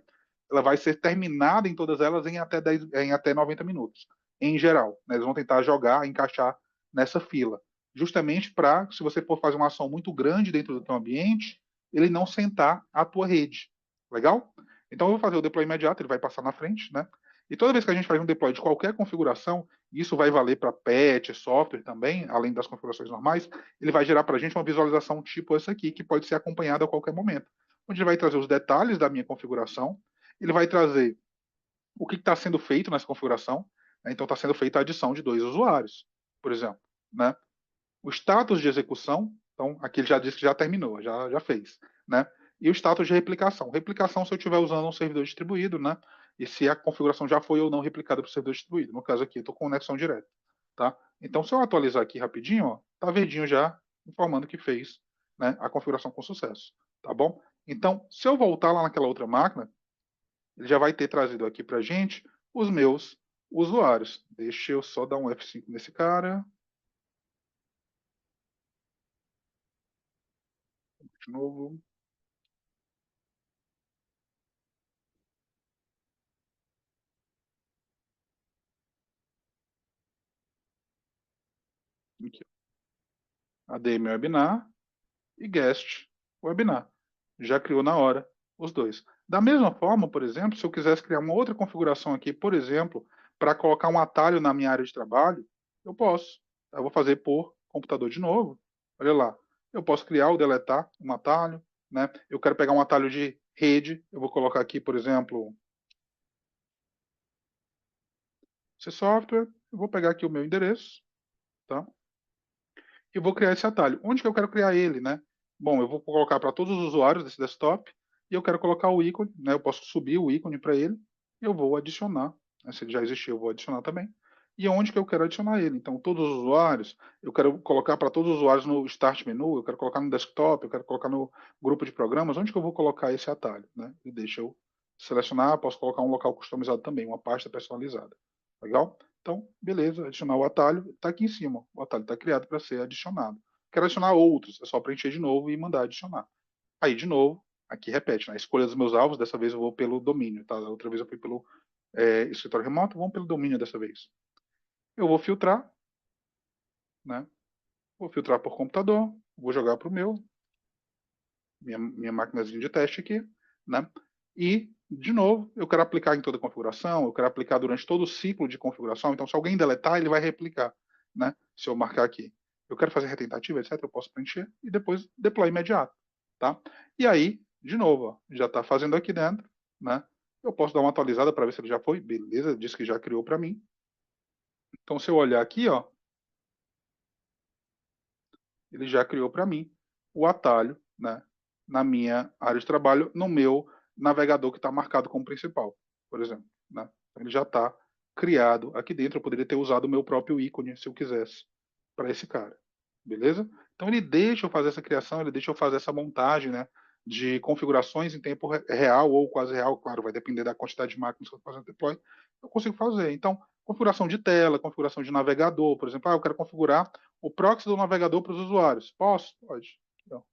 ela vai ser terminada em todas elas em até 90 minutos, em geral. Né? Eles vão tentar jogar, encaixar nessa fila, justamente para, se você for fazer uma ação muito grande dentro do teu ambiente, ele não sentar a tua rede. Legal? Então eu vou fazer o deploy imediato, ele vai passar na frente, né? E toda vez que a gente faz um deploy de qualquer configuração, isso vai valer para patch, software também, além das configurações normais, ele vai gerar para a gente uma visualização tipo essa aqui, que pode ser acompanhada a qualquer momento, onde ele vai trazer os detalhes da minha configuração, ele vai trazer o que está sendo feito nessa configuração. Né? Então, está sendo feita a adição de 2 usuários, por exemplo. Né? O status de execução, então, aqui ele já disse que já terminou, já fez. Né? E o status de replicação. Replicação, se eu estiver usando um servidor distribuído, né? E se a configuração já foi ou não replicada para o servidor distribuído. No caso aqui, eu estou com conexão direta. Tá? Então, se eu atualizar aqui rapidinho, ó, tá verdinho já, informando que fez, né, a configuração com sucesso. Tá bom? Então, se eu voltar lá naquela outra máquina, ele já vai ter trazido aqui para a gente os meus usuários. Deixa eu só dar um F5 nesse cara. De novo. Aqui. ADM webinar e guest webinar. Já criou na hora os dois. Da mesma forma, por exemplo, se eu quisesse criar uma outra configuração aqui, por exemplo, para colocar um atalho na minha área de trabalho, eu posso. Eu vou fazer por computador de novo. Olha lá. Eu posso criar ou deletar um atalho. Né? Eu quero pegar um atalho de rede. Eu vou colocar aqui, por exemplo, esse software. Eu vou pegar aqui o meu endereço. Tá? E vou criar esse atalho. Onde que eu quero criar ele, né? Bom, eu vou colocar para todos os usuários desse desktop e eu quero colocar o ícone, né? Eu posso subir o ícone para ele e eu vou adicionar. Né? Se ele já existir, eu vou adicionar também. e onde que eu quero adicionar ele. Então, todos os usuários, eu quero colocar para todos os usuários no Start Menu, eu quero colocar no desktop, eu quero colocar no grupo de programas, onde que eu vou colocar esse atalho, né? E deixa eu selecionar, posso colocar um local customizado também, uma pasta personalizada. Legal? Então, beleza, adicionar o atalho, está aqui em cima, o atalho está criado para ser adicionado. Quero adicionar outros, é só preencher de novo e mandar adicionar. Aí, de novo, aqui repete, né? Escolha dos meus alvos, dessa vez eu vou pelo domínio, tá? Da outra vez eu fui pelo escritório remoto, vamos pelo domínio dessa vez. Eu vou filtrar, né? Vou filtrar por computador, vou jogar para o minha maquinazinha de teste aqui, né? E, de novo, eu quero aplicar em toda a configuração, eu quero aplicar durante todo o ciclo de configuração, então se alguém deletar, ele vai replicar, né? Se eu marcar aqui. Eu quero fazer retentativa, etc., eu posso preencher e depois deploy imediato, tá? E aí, de novo, ó, já está fazendo aqui dentro, né? Eu posso dar uma atualizada para ver se ele já foi, beleza, disse que já criou para mim. Então, se eu olhar aqui, ó, ele já criou para mim o atalho, né, na minha área de trabalho, no meu navegador que está marcado como principal, por exemplo. Né? Ele já está criado aqui dentro. Eu poderia ter usado o meu próprio ícone, se eu quisesse, para esse cara. Beleza? Então ele deixa eu fazer essa criação, ele deixa eu fazer essa montagem, né, de configurações em tempo real ou quase real, claro, vai depender da quantidade de máquinas que eu estou fazendo deploy, eu consigo fazer. Então, configuração de tela, configuração de navegador, por exemplo, eu quero configurar o proxy do navegador para os usuários. Posso? Pode. Não.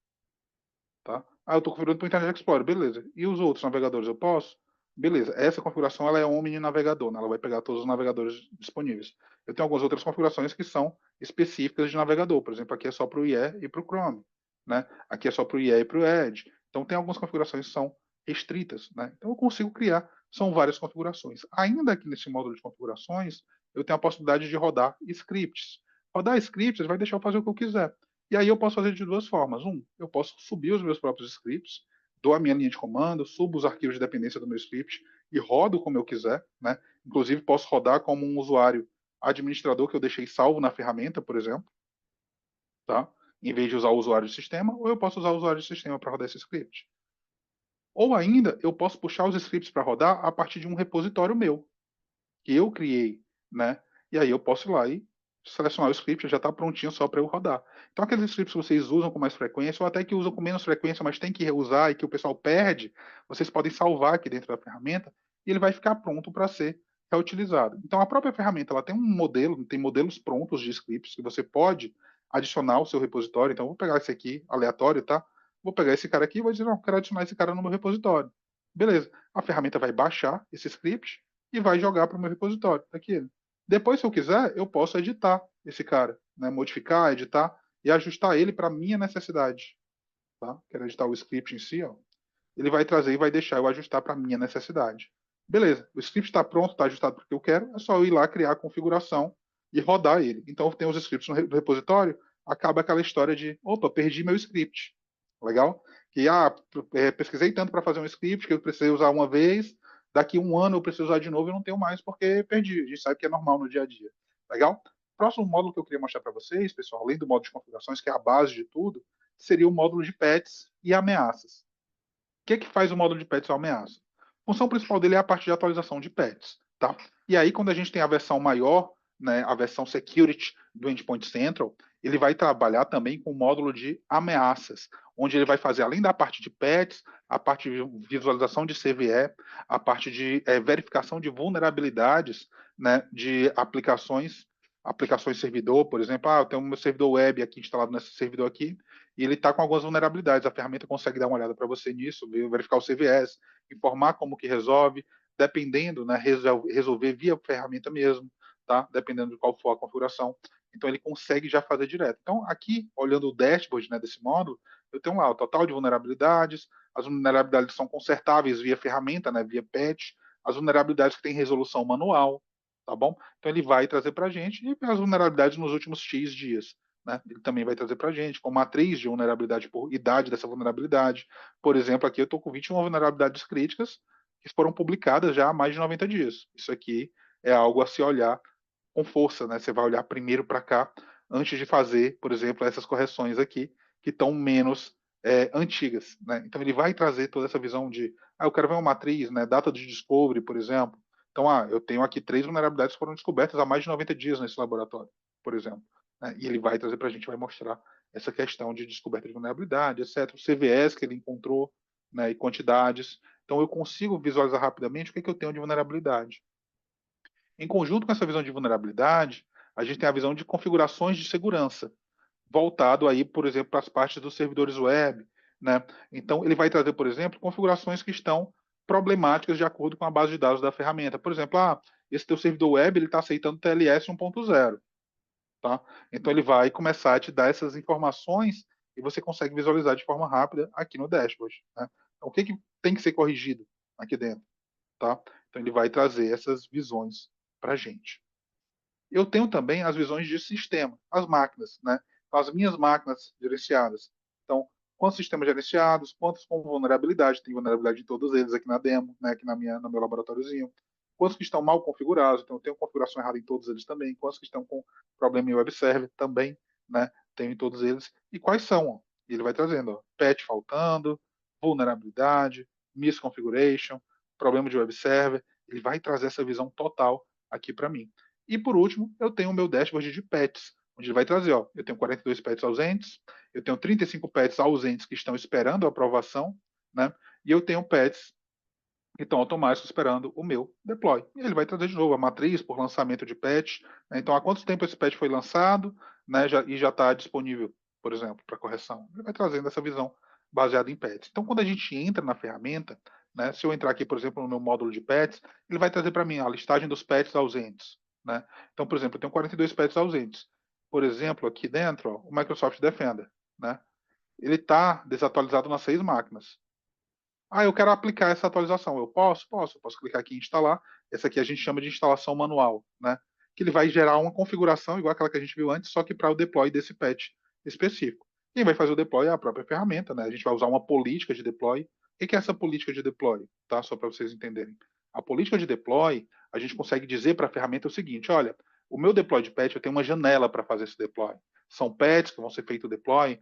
Tá? Eu estou configurando para o Internet Explorer, beleza. E os outros navegadores eu posso? Beleza. Essa configuração ela é omni-navegador, né? Ela vai pegar todos os navegadores disponíveis. Eu tenho algumas outras configurações que são específicas de navegador. Por exemplo, aqui é só para o IE e para o Chrome. Né? Aqui é só para o IE e para o Edge. Então, tem algumas configurações que são restritas. Né? Então, eu consigo criar. São várias configurações. Ainda aqui nesse módulo de configurações, eu tenho a possibilidade de rodar scripts. Rodar scripts vai deixar eu fazer o que eu quiser. E aí eu posso fazer de duas formas. Eu posso subir os meus próprios scripts, dou a minha linha de comando, subo os arquivos de dependência do meu script e rodo como eu quiser, né? Inclusive posso rodar como um usuário administrador que eu deixei salvo na ferramenta, por exemplo, tá? Em vez de usar o usuário de sistema, ou eu posso usar o usuário de sistema para rodar esse script. Ou ainda, eu posso puxar os scripts para rodar a partir de um repositório meu, que eu criei, né? E aí eu posso ir lá e selecionar o script, já está prontinho só para eu rodar. Então aqueles scripts que vocês usam com mais frequência, ou até que usam com menos frequência, mas tem que reusar e que o pessoal perde, vocês podem salvar aqui dentro da ferramenta e ele vai ficar pronto para ser reutilizado. Então a própria ferramenta ela tem um modelo, tem modelos prontos de scripts que você pode adicionar ao seu repositório. Então eu vou pegar esse aqui aleatório, tá? Vou pegar esse cara aqui e vou dizer, não, quero adicionar esse cara no meu repositório. Beleza. A ferramenta vai baixar esse script e vai jogar para o meu repositório daquele. Depois, se eu quiser, eu posso editar esse cara, né? Modificar, editar e ajustar ele para minha necessidade. Tá? Quero editar o script em si, ó. Ele vai trazer e vai deixar eu ajustar para minha necessidade. Beleza, o script está pronto, está ajustado para o que eu quero, é só eu ir lá criar a configuração e rodar ele. Então, tem os scripts no repositório, acaba aquela história de, opa, perdi meu script. Legal? Que, pesquisei tanto para fazer um script que eu precisei usar uma vez, daqui um ano eu preciso usar de novo e não tenho mais porque perdi. A gente sabe que é normal no dia a dia. Legal? Próximo módulo que eu queria mostrar para vocês, pessoal, além do módulo de configurações, que é a base de tudo, seria o módulo de pets e ameaças. O que é que faz o módulo de pets ou ameaça? A função principal dele é a parte de atualização de pets, tá? E aí, quando a gente tem a versão maior, né, a versão security do Endpoint Central, ele vai trabalhar também com o módulo de ameaças, onde ele vai fazer, além da parte de pets, a parte de visualização de CVE, a parte de verificação de vulnerabilidades, né, de aplicações servidor, por exemplo, eu tenho meu servidor web aqui instalado nesse servidor aqui, e ele está com algumas vulnerabilidades. A ferramenta consegue dar uma olhada para você nisso, verificar o CVS, informar como que resolve, dependendo, né, resolver via ferramenta mesmo, tá? Dependendo de qual for a configuração. Então ele consegue já fazer direto. Então aqui, olhando o dashboard, né, desse módulo, eu tenho lá o total de vulnerabilidades, as vulnerabilidades são consertáveis via ferramenta, né, via patch, as vulnerabilidades que têm resolução manual, tá bom? Então ele vai trazer para a gente e as vulnerabilidades nos últimos X dias. Né? Ele também vai trazer para a gente, com matriz de vulnerabilidade por idade dessa vulnerabilidade. Por exemplo, aqui eu estou com 21 vulnerabilidades críticas que foram publicadas já há mais de 90 dias. Isso aqui é algo a se olhar com força, né? Você vai olhar primeiro para cá antes de fazer, por exemplo, essas correções aqui que estão menos antigas, né? Então ele vai trazer toda essa visão de, eu quero ver uma matriz, né? Data de discovery, por exemplo. Então, eu tenho aqui 3 vulnerabilidades que foram descobertas há mais de 90 dias nesse laboratório, por exemplo, né, e ele vai trazer para a gente, vai mostrar essa questão de descoberta de vulnerabilidade, etc. O CVS que ele encontrou, né, e quantidades. Então, eu consigo visualizar rapidamente o que eu tenho de vulnerabilidade. Em conjunto com essa visão de vulnerabilidade, a gente tem a visão de configurações de segurança, voltado aí, por exemplo, para as partes dos servidores web, né? Então, ele vai trazer, por exemplo, configurações que estão problemáticas de acordo com a base de dados da ferramenta. Por exemplo, esse teu servidor web ele está aceitando TLS 1.0, tá? Então, ele vai começar a te dar essas informações e você consegue visualizar de forma rápida aqui no dashboard, né? Então, o que tem que ser corrigido aqui dentro, tá? Então, ele vai trazer essas visões para a gente. Eu tenho também as visões de sistema, as máquinas, né? Então, as minhas máquinas gerenciadas. Então, quantos sistemas gerenciados, quantos com vulnerabilidade, tem vulnerabilidade em todos eles aqui na demo, né? Aqui no meu laboratóriozinho. Quantos que estão mal configurados, então eu tenho configuração errada em todos eles também. Quantos que estão com problema em web server também, né? Tenho em todos eles. E quais são? Ó? E ele vai trazendo, ó, patch faltando, vulnerabilidade, misconfiguration, problema de web server. Ele vai trazer essa visão total aqui para mim. E por último, eu tenho o meu dashboard de pets, onde ele vai trazer, ó, eu tenho 42 pets ausentes, eu tenho 35 pets ausentes que estão esperando a aprovação, né? E eu tenho pets que estão automáticos esperando o meu deploy. E ele vai trazer de novo a matriz por lançamento de patch, né? Então, há quanto tempo esse patch foi lançado, né? E já está disponível, por exemplo, para correção. Ele vai trazendo essa visão baseada em pets. Então, quando a gente entra na ferramenta, né? Se eu entrar aqui, por exemplo, no meu módulo de pets, ele vai trazer para mim a listagem dos pets ausentes, né? Então, por exemplo, eu tenho 42 pets ausentes. Por exemplo, aqui dentro, ó, o Microsoft Defender, né? Ele está desatualizado nas 6 máquinas. Eu quero aplicar essa atualização. Eu posso? Posso. Eu posso clicar aqui em instalar. Essa aqui a gente chama de instalação manual, né? Que ele vai gerar uma configuração igual aquela que a gente viu antes, só que para o deploy desse patch específico. Quem vai fazer o deploy é a própria ferramenta, né? A gente vai usar uma política de deploy. O que é essa política de deploy? Tá? Só para vocês entenderem. A política de deploy, a gente consegue dizer para a ferramenta o seguinte: olha, o meu deploy de patch, eu tenho uma janela para fazer esse deploy. São patches que vão ser feito o deploy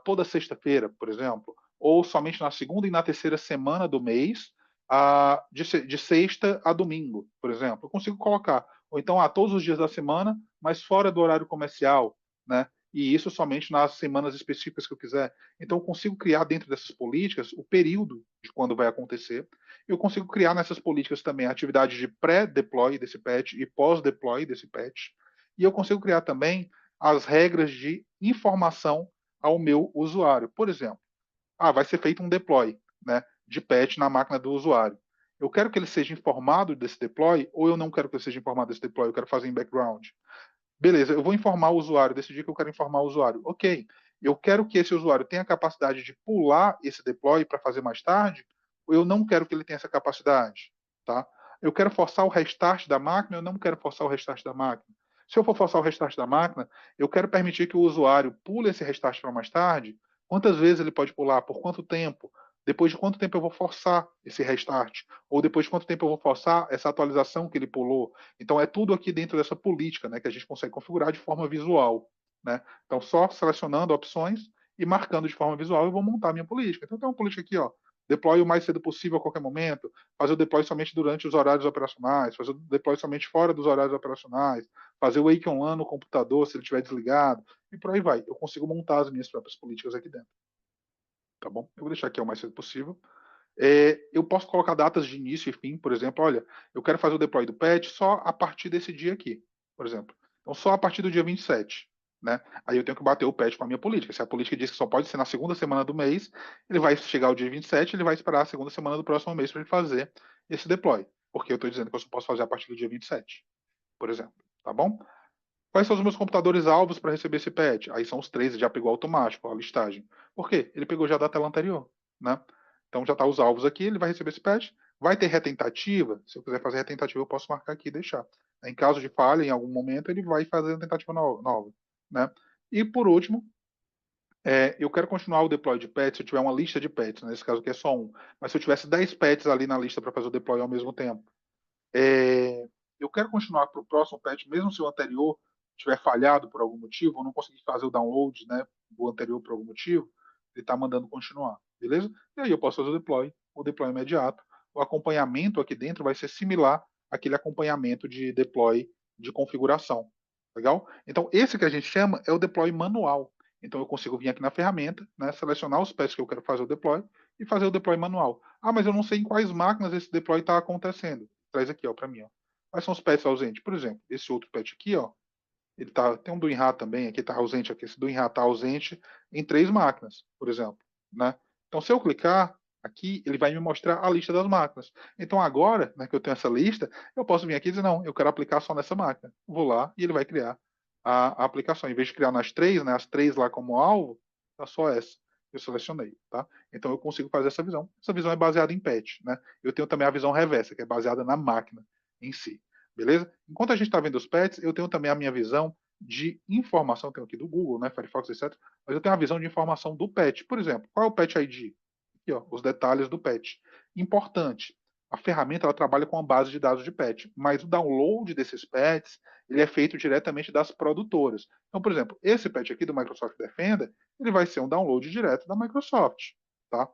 toda sexta-feira, por exemplo, ou somente na segunda e na terceira semana do mês, de sexta a domingo, por exemplo. Eu consigo colocar. Ou então, todos os dias da semana, mas fora do horário comercial, né? E isso somente nas semanas específicas que eu quiser. Então, eu consigo criar dentro dessas políticas o período de quando vai acontecer. Eu consigo criar nessas políticas também a atividade de pré-deploy desse patch e pós-deploy desse patch. E eu consigo criar também as regras de informação ao meu usuário. Por exemplo, vai ser feito um deploy, né, de patch na máquina do usuário. Eu quero que ele seja informado desse deploy ou eu não quero que ele seja informado desse deploy, eu quero fazer em background. Beleza, eu vou informar o usuário, decidi que eu quero informar o usuário. Ok, eu quero que esse usuário tenha a capacidade de pular esse deploy para fazer mais tarde, ou eu não quero que ele tenha essa capacidade, tá? Eu quero forçar o restart da máquina, eu não quero forçar o restart da máquina. Se eu for forçar o restart da máquina, eu quero permitir que o usuário pule esse restart para mais tarde. Quantas vezes ele pode pular? Por quanto tempo? Depois de quanto tempo eu vou forçar esse restart? Ou depois de quanto tempo eu vou forçar essa atualização que ele pulou? Então é tudo aqui dentro dessa política, né, que a gente consegue configurar de forma visual, né? Então só selecionando opções e marcando de forma visual eu vou montar a minha política. Então tem uma política aqui, ó, deploy o mais cedo possível a qualquer momento, fazer o deploy somente durante os horários operacionais, fazer o deploy somente fora dos horários operacionais, fazer o wake on no computador se ele estiver desligado e por aí vai. Eu consigo montar as minhas próprias políticas aqui dentro. Tá bom? Eu vou deixar aqui o mais cedo possível. Eu posso colocar datas de início e fim, por exemplo, olha, eu quero fazer o deploy do patch só a partir desse dia aqui, por exemplo. Então, só a partir do dia 27, né? Aí eu tenho que bater o patch com a minha política. Se a política diz que só pode ser na segunda semana do mês, ele vai chegar o dia 27, ele vai esperar a segunda semana do próximo mês para ele fazer esse deploy. Porque eu estou dizendo que eu só posso fazer a partir do dia 27, por exemplo. Tá bom? Quais são os meus computadores alvos para receber esse patch? Aí são os três, já pegou automático a listagem. Por quê? Ele pegou já da tela anterior, né? Então já está os alvos aqui, ele vai receber esse patch. Vai ter retentativa. Se eu quiser fazer retentativa, eu posso marcar aqui e deixar. Em caso de falha, em algum momento, ele vai fazer a tentativa nova, né? E por último, eu quero continuar o deploy de pets se eu tiver uma lista de pets. Nesse caso aqui é só um. Mas se eu tivesse 10 pets ali na lista para fazer o deploy ao mesmo tempo, é, eu quero continuar para o próximo patch, mesmo se o anterior tiver falhado por algum motivo, ou não conseguir fazer o download, né, do anterior por algum motivo, ele está mandando continuar, beleza? E aí eu posso fazer o deploy imediato. O acompanhamento aqui dentro vai ser similar aquele acompanhamento de deploy de configuração. Legal? Então, esse que a gente chama é o deploy manual. Então, eu consigo vir aqui na ferramenta, né, selecionar os patches que eu quero fazer o deploy e fazer o deploy manual. Ah, mas eu não sei em quais máquinas esse deploy está acontecendo. Traz aqui para mim. Ó. Quais são os patches ausentes? Por exemplo, esse outro patch aqui, ó, ele tem um do INRAT também, aqui está ausente, aqui, esse do INRAT está ausente em 3 máquinas, por exemplo. Né? Então, se eu clicar aqui, ele vai me mostrar a lista das máquinas. Então, agora, né, que eu tenho essa lista, eu posso vir aqui e dizer, não, eu quero aplicar só nessa máquina. Vou lá e ele vai criar a aplicação. Em vez de criar nas 3, né, as 3 lá como alvo, tá só essa que eu selecionei. Tá? Então, eu consigo fazer essa visão. Essa visão é baseada em patch. Né? Eu tenho também a visão reversa, que é baseada na máquina em si. Beleza? Enquanto a gente está vendo os patches, eu tenho também a minha visão de informação, tenho aqui do Google, né, Firefox, etc. Mas eu tenho a visão de informação do patch. Por exemplo, qual é o patch ID? Aqui, ó, os detalhes do patch. Importante, a ferramenta ela trabalha com a base de dados de patch, mas o download desses patches ele é feito diretamente das produtoras. Então, por exemplo, esse patch aqui do Microsoft Defender, ele vai ser um download direto da Microsoft. Tá?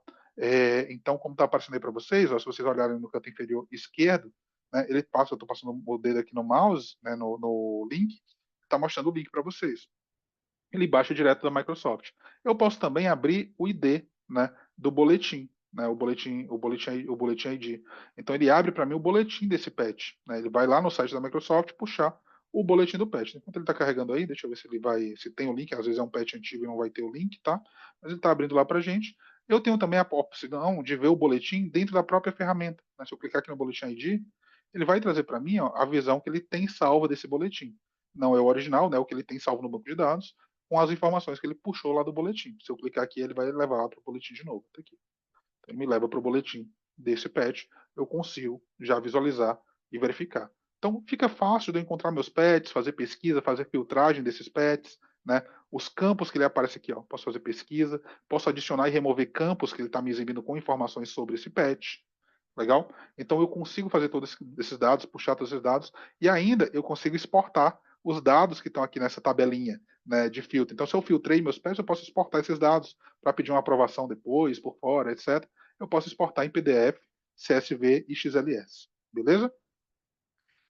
Então, como está aparecendo aí para vocês, ó, se vocês olharem no canto inferior esquerdo, né, ele passa, eu estou passando o dedo aqui no mouse, né, no link, está mostrando o link para vocês. Ele baixa direto da Microsoft. Eu posso também abrir o ID, né, do boletim, né, o boletim ID. Então ele abre para mim o boletim desse patch. Né, ele vai lá no site da Microsoft puxar o boletim do patch. Enquanto ele está carregando aí, deixa eu ver se tem o link. Às vezes é um patch antigo e não vai ter o link, tá? Mas ele está abrindo lá para gente. Eu tenho também a opção de ver o boletim dentro da própria ferramenta. Né? Se eu clicar aqui no boletim ID, ele vai trazer para mim ó, a visão que ele tem salva desse boletim. Não é o original, né? O que ele tem salvo no banco de dados, com as informações que ele puxou lá do boletim. Se eu clicar aqui, ele vai levar para o boletim de novo. Tá aqui. Então, ele me leva para o boletim desse patch, eu consigo já visualizar e verificar. Então, fica fácil de eu encontrar meus patches, fazer pesquisa, fazer filtragem desses patches, né? Os campos que ele aparece aqui, ó, posso fazer pesquisa, posso adicionar e remover campos que ele está me exibindo com informações sobre esse patch. Legal? Então eu consigo fazer todos esses dados, puxar todos esses dados, e ainda eu consigo exportar os dados que estão aqui nessa tabelinha, né, de filtro. Então, se eu filtrei meus patches, eu posso exportar esses dados para pedir uma aprovação depois, por fora, etc. Eu posso exportar em PDF, CSV e XLS. Beleza?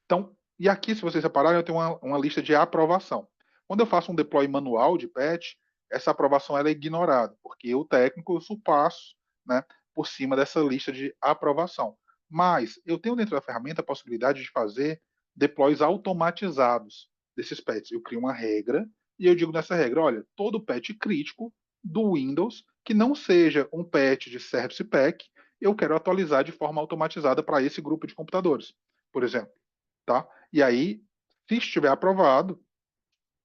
Então, e aqui, se vocês repararem, eu tenho uma lista de aprovação. Quando eu faço um deploy manual de patch, essa aprovação ela é ignorada, porque o técnico eu surpasso, né, por cima dessa lista de aprovação. Mas eu tenho dentro da ferramenta a possibilidade de fazer deploys automatizados desses patches. Eu crio uma regra e eu digo nessa regra, olha, todo patch crítico do Windows que não seja um patch de Service Pack, eu quero atualizar de forma automatizada para esse grupo de computadores, por exemplo. Tá? E aí, se estiver aprovado,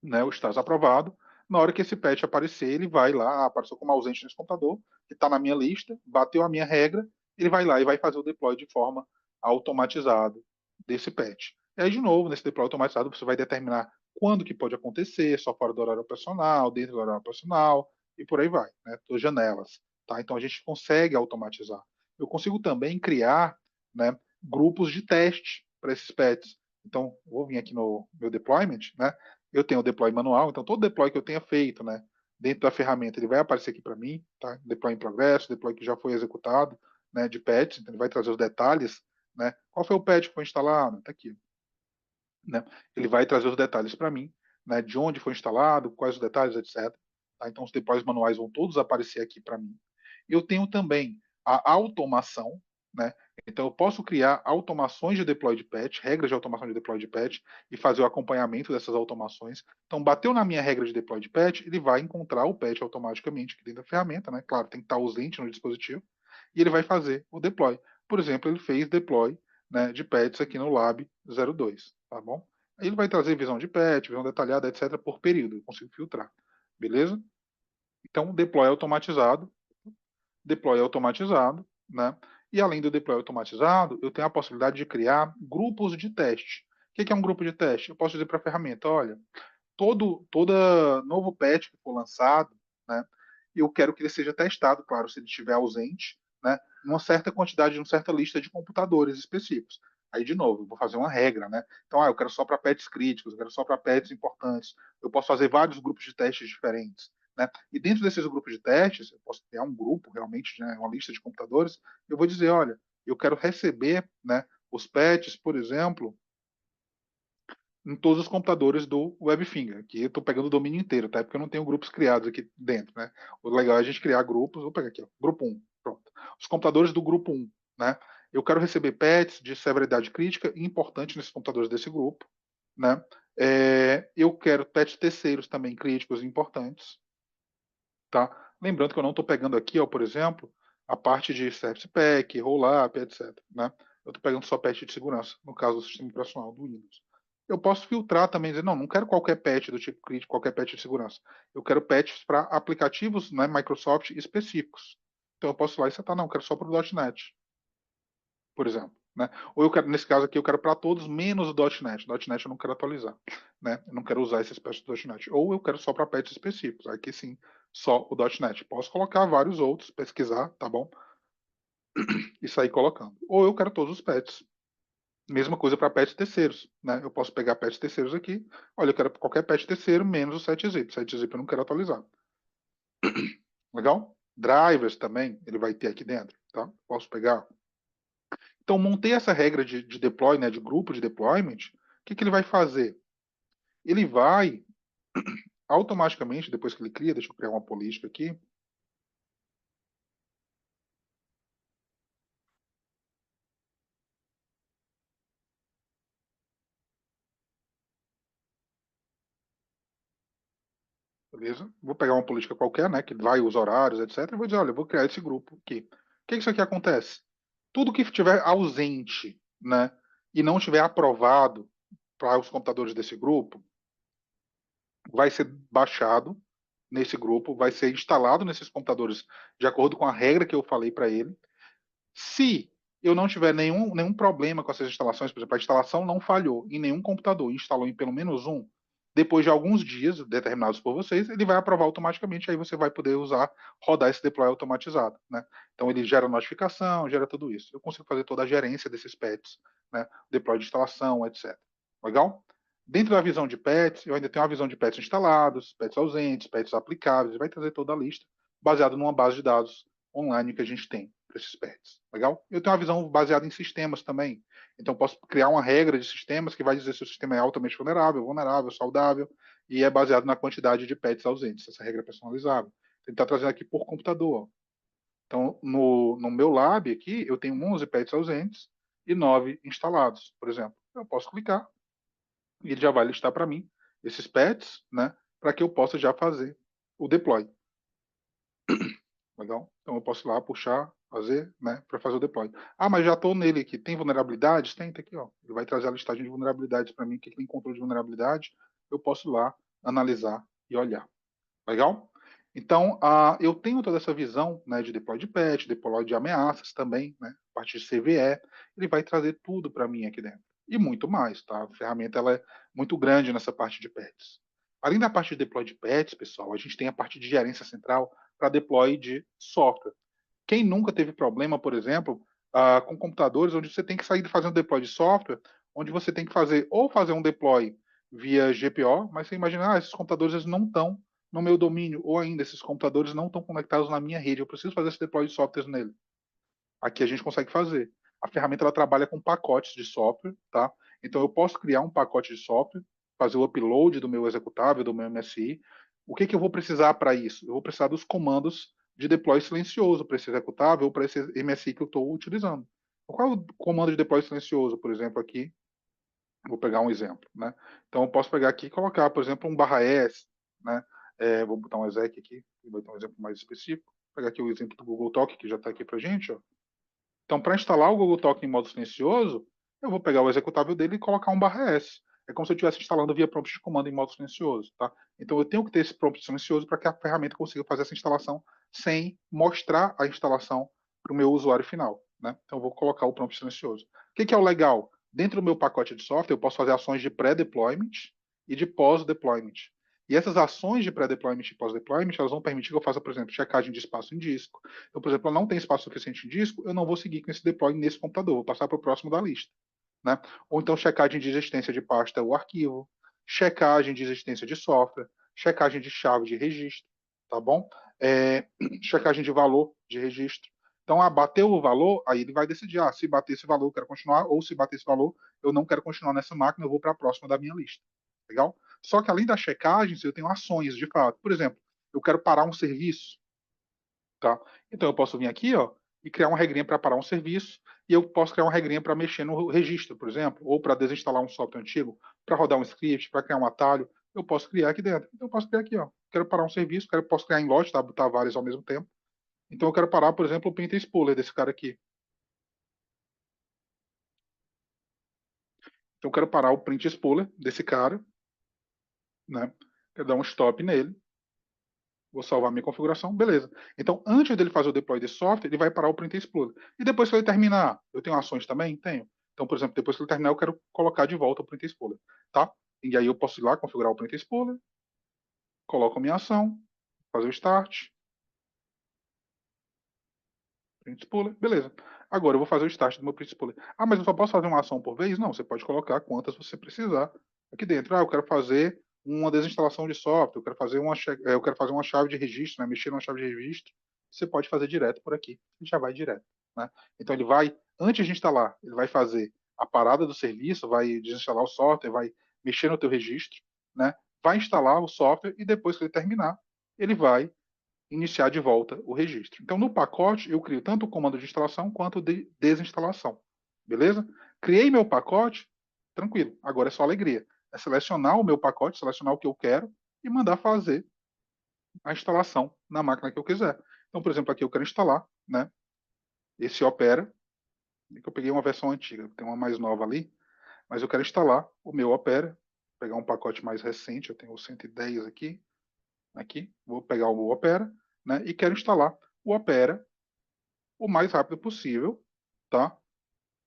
né, o status aprovado, na hora que esse patch aparecer, ele vai lá, apareceu como ausente nesse computador, que está na minha lista, bateu a minha regra, ele vai lá e vai fazer o deploy de forma automatizada desse patch. E aí, de novo, nesse deploy automatizado, você vai determinar quando que pode acontecer, só fora do horário operacional, dentro do horário operacional, e por aí vai, né? Todas janelas. Tá? Então, a gente consegue automatizar. Eu consigo também criar, né, grupos de teste para esses patches. Então, vou vir aqui no meu deployment, né? Eu tenho o deploy manual, então todo deploy que eu tenha feito, né, dentro da ferramenta, ele vai aparecer aqui para mim, tá? Deploy em progresso, deploy que já foi executado, né, de patch, então ele vai trazer os detalhes, né? Qual foi o patch que foi instalado? Tá aqui, né? Ele vai trazer os detalhes para mim, né, de onde foi instalado, quais os detalhes, etc. Tá? Então os deploys manuais vão todos aparecer aqui para mim. Eu tenho também a automação, né? Então eu posso criar automações de deploy de patch, regras de automação de deploy de patch e fazer o acompanhamento dessas automações. Então bateu na minha regra de deploy de patch, ele vai encontrar o patch automaticamente aqui dentro da ferramenta, né? Claro, tem que estar ausente no dispositivo e ele vai fazer o deploy. Por exemplo, ele fez deploy, né, de patches aqui no Lab 02, tá bom? Aí ele vai trazer visão de patch, visão detalhada, etc, por período, eu consigo filtrar. Beleza? Então, deploy automatizado, né? E além do deploy automatizado, eu tenho a possibilidade de criar grupos de teste. O que é um grupo de teste? Eu posso dizer para a ferramenta, olha, todo novo patch que for lançado, né, eu quero que ele seja testado, claro, se ele estiver ausente, né, em uma certa quantidade, em uma certa lista de computadores específicos. Aí, de novo, eu vou fazer uma regra, né? Então, eu quero só para patches críticos, eu quero só para patches importantes. Eu posso fazer vários grupos de testes diferentes. Né? E dentro desses grupos de testes, eu posso criar um grupo, realmente, né, uma lista de computadores, eu vou dizer, olha, eu quero receber, né, os patches, por exemplo, em todos os computadores do Webfinger. Aqui eu estou pegando o domínio inteiro, tá? Porque eu não tenho grupos criados aqui dentro, né? O legal é a gente criar grupos. Vou pegar aqui, ó, grupo 1. Pronto. Os computadores do grupo 1, né? Eu quero receber patches de severidade crítica e importante nesses computadores desse grupo, né? Eu quero patches terceiros também críticos e importantes, tá? Lembrando que eu não estou pegando aqui, ó, por exemplo, a parte de Service Pack, Rollup, etc, né? Eu estou pegando só patch de segurança, no caso do sistema operacional do Windows. Eu posso filtrar também, dizer, não quero qualquer patch do tipo crítico, qualquer patch de segurança. Eu quero patches para aplicativos, né, Microsoft específicos. Então eu posso ir lá e setar, não, eu quero só para o .NET, por exemplo, né? Ou eu quero, nesse caso aqui, eu quero para todos menos o .NET. .NET eu não quero atualizar, né? Eu não quero usar esses patches do .NET. Ou eu quero só para patches específicos. Aqui sim, só o .NET. Posso colocar vários outros, pesquisar, tá bom? E sair colocando. Ou eu quero todos os patches. Mesma coisa para patches terceiros, né? Eu posso pegar patches terceiros aqui. Olha, eu quero qualquer patch terceiro menos o 7-zip. 7-zip eu não quero atualizar. Legal? Drivers também, ele vai ter aqui dentro, tá? Posso pegar. Então, montei essa regra de deploy, né, de grupo de deployment. O que ele vai fazer? Ele vai automaticamente, depois que ele cria, deixa eu criar uma política aqui. Beleza? Vou pegar uma política qualquer, né, que vai os horários, etc. E vou dizer, olha, eu vou criar esse grupo aqui. O que isso aqui acontece? Tudo que estiver ausente, né, e não estiver aprovado para os computadores desse grupo, vai ser baixado nesse grupo, vai ser instalado nesses computadores de acordo com a regra que eu falei para ele. Se eu não tiver nenhum problema com essas instalações, por exemplo, a instalação não falhou em nenhum computador, instalou em pelo menos um, depois de alguns dias determinados por vocês, ele vai aprovar automaticamente, aí você vai poder usar, rodar esse deploy automatizado, né? Então ele gera notificação, gera tudo isso. Eu consigo fazer toda a gerência desses patches, né? Deploy de instalação, etc. Legal? Dentro da visão de patches, eu ainda tenho uma visão de patches instalados, patches ausentes, patches aplicáveis, vai trazer toda a lista, baseado numa base de dados online que a gente tem para esses patches. Legal? Eu tenho uma visão baseada em sistemas também. Então, posso criar uma regra de sistemas que vai dizer se o sistema é altamente vulnerável, saudável, e é baseado na quantidade de patches ausentes. Essa regra é personalizável. Ele está trazendo aqui por computador. Então, no meu lab aqui, eu tenho 11 patches ausentes e 9 instalados, por exemplo. Eu posso clicar e ele já vai listar para mim esses patches, né, para que eu possa já fazer o deploy. Legal? Então eu posso ir lá puxar, fazer, né, para fazer o deploy. Ah, mas já estou nele aqui. Tem vulnerabilidades? Tem, tá aqui, ó. Ele vai trazer a listagem de vulnerabilidades para mim, o que ele encontrou de vulnerabilidade. Eu posso ir lá analisar e olhar. Legal? Então, eu tenho toda essa visão, né, de deploy de patch, deploy de ameaças também, né, a parte de CVE. Ele vai trazer tudo para mim aqui dentro. E muito mais, tá? A ferramenta ela é muito grande nessa parte de patches. Além da parte de deploy de patches, pessoal, a gente tem a parte de gerência central para deploy de software. Quem nunca teve problema, por exemplo, com computadores onde você tem que sair fazendo deploy de software, onde você tem que fazer um deploy via GPO, mas você imagina, esses computadores eles não estão no meu domínio, ou ainda esses computadores não estão conectados na minha rede, eu preciso fazer esse deploy de software nele. Aqui a gente consegue fazer. A ferramenta ela trabalha com pacotes de software, tá? Então eu posso criar um pacote de software, fazer o upload do meu executável, do meu MSI. O que eu vou precisar para isso? Eu vou precisar dos comandos de deploy silencioso para esse executável ou para esse MSI que eu estou utilizando. Qual é o comando de deploy silencioso, por exemplo, aqui? Vou pegar um exemplo, né? Então eu posso pegar aqui e colocar, por exemplo, um /s, né? Vou botar um exec aqui, que vai ter um exemplo mais específico. Vou pegar aqui o exemplo do Google Talk, que já está aqui para a gente, ó. Então, para instalar o Google Talk em modo silencioso, eu vou pegar o executável dele e colocar um /s. É como se eu estivesse instalando via prompt de comando em modo silencioso, tá? Então, eu tenho que ter esse prompt silencioso para que a ferramenta consiga fazer essa instalação sem mostrar a instalação para o meu usuário final, né? Então, eu vou colocar o prompt silencioso. O que é o legal? Dentro do meu pacote de software, eu posso fazer ações de pré-deployment e de pós-deployment. E essas ações de pré-deployment e pós-deployment, elas vão permitir que eu faça, por exemplo, checagem de espaço em disco. Então, por exemplo, eu não tenho espaço suficiente em disco, eu não vou seguir com esse deploy nesse computador, vou passar para o próximo da lista, né? Ou então checagem de existência de pasta ou arquivo, checagem de existência de software, checagem de chave de registro, tá bom? Checagem de valor de registro. Então, bateu o valor, aí ele vai decidir, se bater esse valor eu quero continuar, ou se bater esse valor eu não quero continuar nessa máquina, eu vou para a próxima da minha lista. Legal? Só que além das checagens, eu tenho ações, de fato. Por exemplo, eu quero parar um serviço, tá? Então eu posso vir aqui, e criar uma regrinha para parar um serviço, e eu posso criar uma regrinha para mexer no registro, por exemplo, ou para desinstalar um software antigo, para rodar um script, para criar um atalho, eu posso criar aqui dentro. Então eu posso criar aqui, quero parar um serviço, posso criar em lote, tá? Botar vários ao mesmo tempo. Então eu quero parar, por exemplo, o print spooler desse cara aqui. Então eu quero parar o print spooler desse cara, né? Quero dar um stop nele. Vou salvar minha configuração, beleza. Então, antes dele fazer o deploy desse software, ele vai parar o print explorer. E depois que ele terminar, eu tenho ações também? Tenho. Então, por exemplo, depois que ele terminar, eu quero colocar de volta o print explorer, tá? E aí eu posso ir lá, configurar o print explorer, coloco a minha ação, fazer o start, print explorer, beleza. Agora eu vou fazer o start do meu print explorer. Mas eu só posso fazer uma ação por vez? Não, você pode colocar quantas você precisar aqui dentro. Eu quero fazer uma desinstalação de software, eu quero fazer uma chave de registro, né? Mexer numa chave de registro. Você pode fazer direto por aqui. Ele já vai direto, né? Então ele vai, antes de instalar, ele vai fazer a parada do serviço, vai desinstalar o software, vai mexer no teu registro, né? Vai instalar o software e depois que ele terminar, ele vai iniciar de volta o registro. Então, no pacote, eu crio tanto o comando de instalação quanto de desinstalação. Beleza? Criei meu pacote, tranquilo. Agora é só alegria. É selecionar o meu pacote, selecionar o que eu quero e mandar fazer a instalação na máquina que eu quiser. Então, por exemplo, aqui eu quero instalar, né, esse Opera, que eu peguei uma versão antiga, tem uma mais nova ali, mas eu quero instalar o meu Opera, pegar um pacote mais recente, eu tenho o 110 aqui, vou pegar o Opera, né, e quero instalar o Opera o mais rápido possível, tá?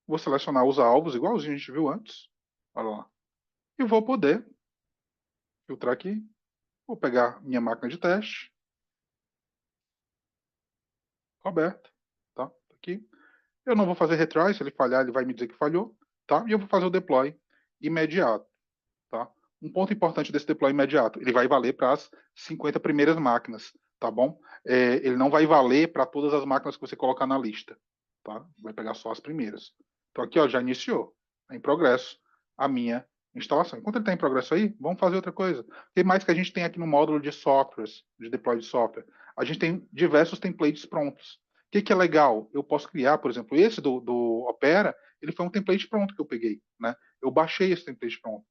Vou selecionar os alvos, igualzinho a gente viu antes. Olha lá. E vou poder filtrar aqui. Vou pegar minha máquina de teste. Coberta. Tá? Aqui. Eu não vou fazer retry. Se ele falhar, ele vai me dizer que falhou. Tá? E eu vou fazer o deploy imediato. Tá? Um ponto importante desse deploy imediato. Ele vai valer para as 50 primeiras máquinas. Tá bom? Ele não vai valer para todas as máquinas que você colocar na lista. Tá? Vai pegar só as primeiras. Então aqui já iniciou. Está em progresso a minha instalação. Enquanto ele está em progresso aí, vamos fazer outra coisa. O que mais que a gente tem aqui no módulo de softwares, de deploy de software? A gente tem diversos templates prontos. O que é legal? Eu posso criar, por exemplo, esse do Opera, ele foi um template pronto que eu peguei. Né? Eu baixei esse template pronto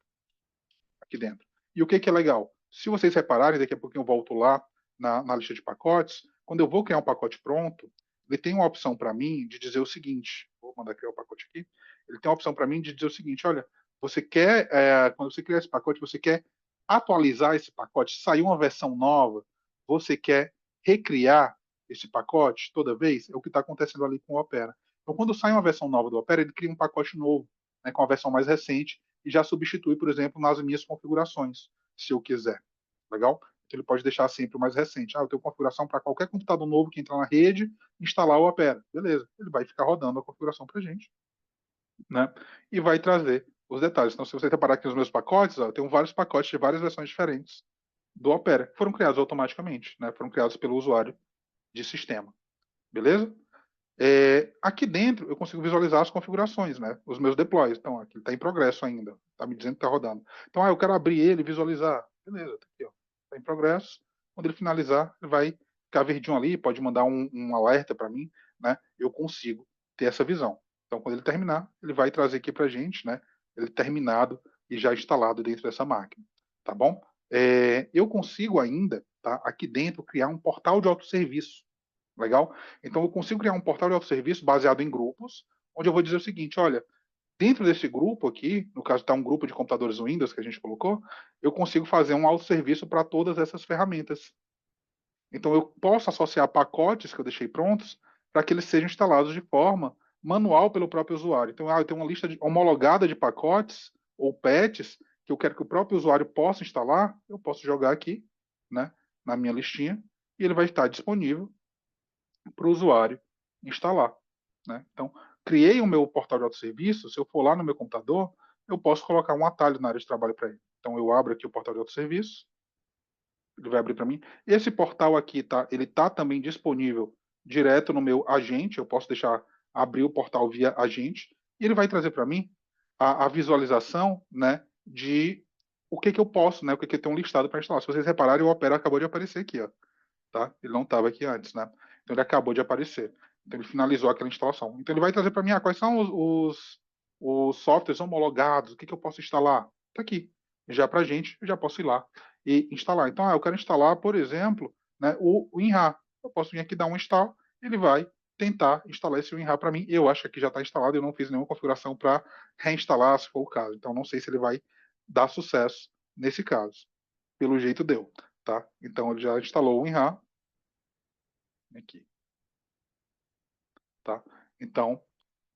aqui dentro. E o que é legal? Se vocês repararem, daqui a pouquinho eu volto lá na lista de pacotes, quando eu vou criar um pacote pronto, ele tem uma opção para mim de dizer o seguinte, vou mandar criar o pacote aqui, ele tem uma opção para mim de dizer o seguinte, olha, você quer, quando você criar esse pacote, você quer atualizar esse pacote, sair uma versão nova, você quer recriar esse pacote toda vez, é o que está acontecendo ali com o Opera. Então, quando sai uma versão nova do Opera, ele cria um pacote novo, né, com a versão mais recente, e já substitui, por exemplo, nas minhas configurações, se eu quiser. Legal? Então, ele pode deixar sempre o mais recente. Eu tenho configuração para qualquer computador novo que entrar na rede, instalar o Opera. Beleza. Ele vai ficar rodando a configuração para a gente, né? E vai trazer os detalhes. Então, se você reparar aqui nos meus pacotes, eu tenho vários pacotes de várias versões diferentes do Opera, que foram criados automaticamente, né? Foram criados pelo usuário de sistema. Beleza? Aqui dentro eu consigo visualizar as configurações, né? Os meus deploys. Então, aqui está em progresso ainda. Está me dizendo que está rodando. Então, eu quero abrir ele e visualizar. Beleza, tá aqui, ó. Está em progresso. Quando ele finalizar, ele vai ficar verdinho ali, pode mandar um alerta para mim, né? Eu consigo ter essa visão. Então, quando ele terminar, ele vai trazer aqui para a gente, né? Ele terminado e já instalado dentro dessa máquina. Tá bom? Eu consigo ainda, tá? Aqui dentro, criar um portal de autosserviço. Legal? Então eu consigo criar um portal de autosserviço baseado em grupos, onde eu vou dizer o seguinte, olha, dentro desse grupo aqui, no caso está um grupo de computadores Windows que a gente colocou, eu consigo fazer um autosserviço para todas essas ferramentas. Então eu posso associar pacotes que eu deixei prontos para que eles sejam instalados de forma manual pelo próprio usuário. Então, eu tenho uma lista homologada de pacotes ou patches que eu quero que o próprio usuário possa instalar, eu posso jogar aqui, né, na minha listinha, e ele vai estar disponível para o usuário instalar. Né? Então, criei o meu portal de autosserviço, se eu for lá no meu computador, eu posso colocar um atalho na área de trabalho para ele. Então, eu abro aqui o portal de autosserviço, ele vai abrir para mim. Esse portal aqui, ele está também disponível direto no meu agente, eu posso deixar abrir o portal via agente, e ele vai trazer para mim a visualização, né, de o que eu posso, né, o que eu tenho listado para instalar. Se vocês repararem, o Opera acabou de aparecer aqui, ó, tá? Ele não estava aqui antes, né? Então ele acabou de aparecer. Então ele finalizou aquela instalação. Então ele vai trazer para mim quais são os softwares homologados, o que eu posso instalar. Está aqui. Já para a gente, eu já posso ir lá e instalar. Então, eu quero instalar, por exemplo, né, o WinRAR. Eu posso vir aqui dar um install, ele vai tentar instalar esse WinRAR para mim. Eu acho que já está instalado, eu não fiz nenhuma configuração para reinstalar, se for o caso. Então, não sei se ele vai dar sucesso nesse caso. Pelo jeito deu, tá? Então, ele já instalou o WinRAR. Aqui, tá? Então,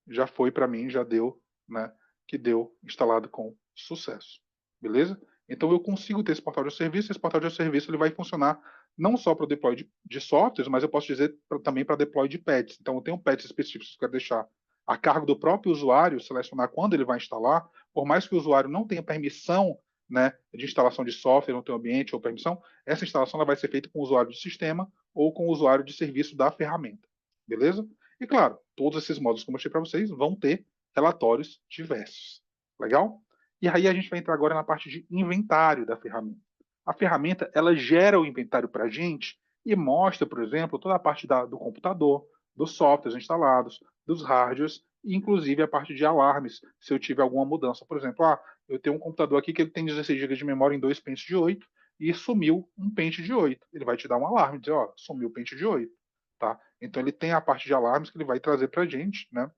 já foi para mim, já deu, né? Que deu instalado com sucesso. Beleza? Então eu consigo ter esse portal de serviço. Esse portal de serviço ele vai funcionar não só para o deploy de softwares, mas eu posso dizer também para deploy de patches. Então eu tenho patches específicos que eu quero deixar a cargo do próprio usuário, selecionar quando ele vai instalar, por mais que o usuário não tenha permissão, né, de instalação de software no teu ambiente ou permissão, essa instalação ela vai ser feita com o usuário de sistema ou com o usuário de serviço da ferramenta. Beleza? E claro, todos esses módulos que eu mostrei para vocês vão ter relatórios diversos. Legal? E aí a gente vai entrar agora na parte de inventário da ferramenta. A ferramenta ela gera o inventário para a gente e mostra, por exemplo, toda a parte do computador, dos softwares instalados, dos hardwares e inclusive a parte de alarmes, se eu tiver alguma mudança. Por exemplo, eu tenho um computador aqui que ele tem 16 GB de memória em 2 pentes de 8 e sumiu um pente de 8. Ele vai te dar um alarme, dizer, sumiu o pente de 8. Tá? Então ele tem a parte de alarmes que ele vai trazer para a gente, né?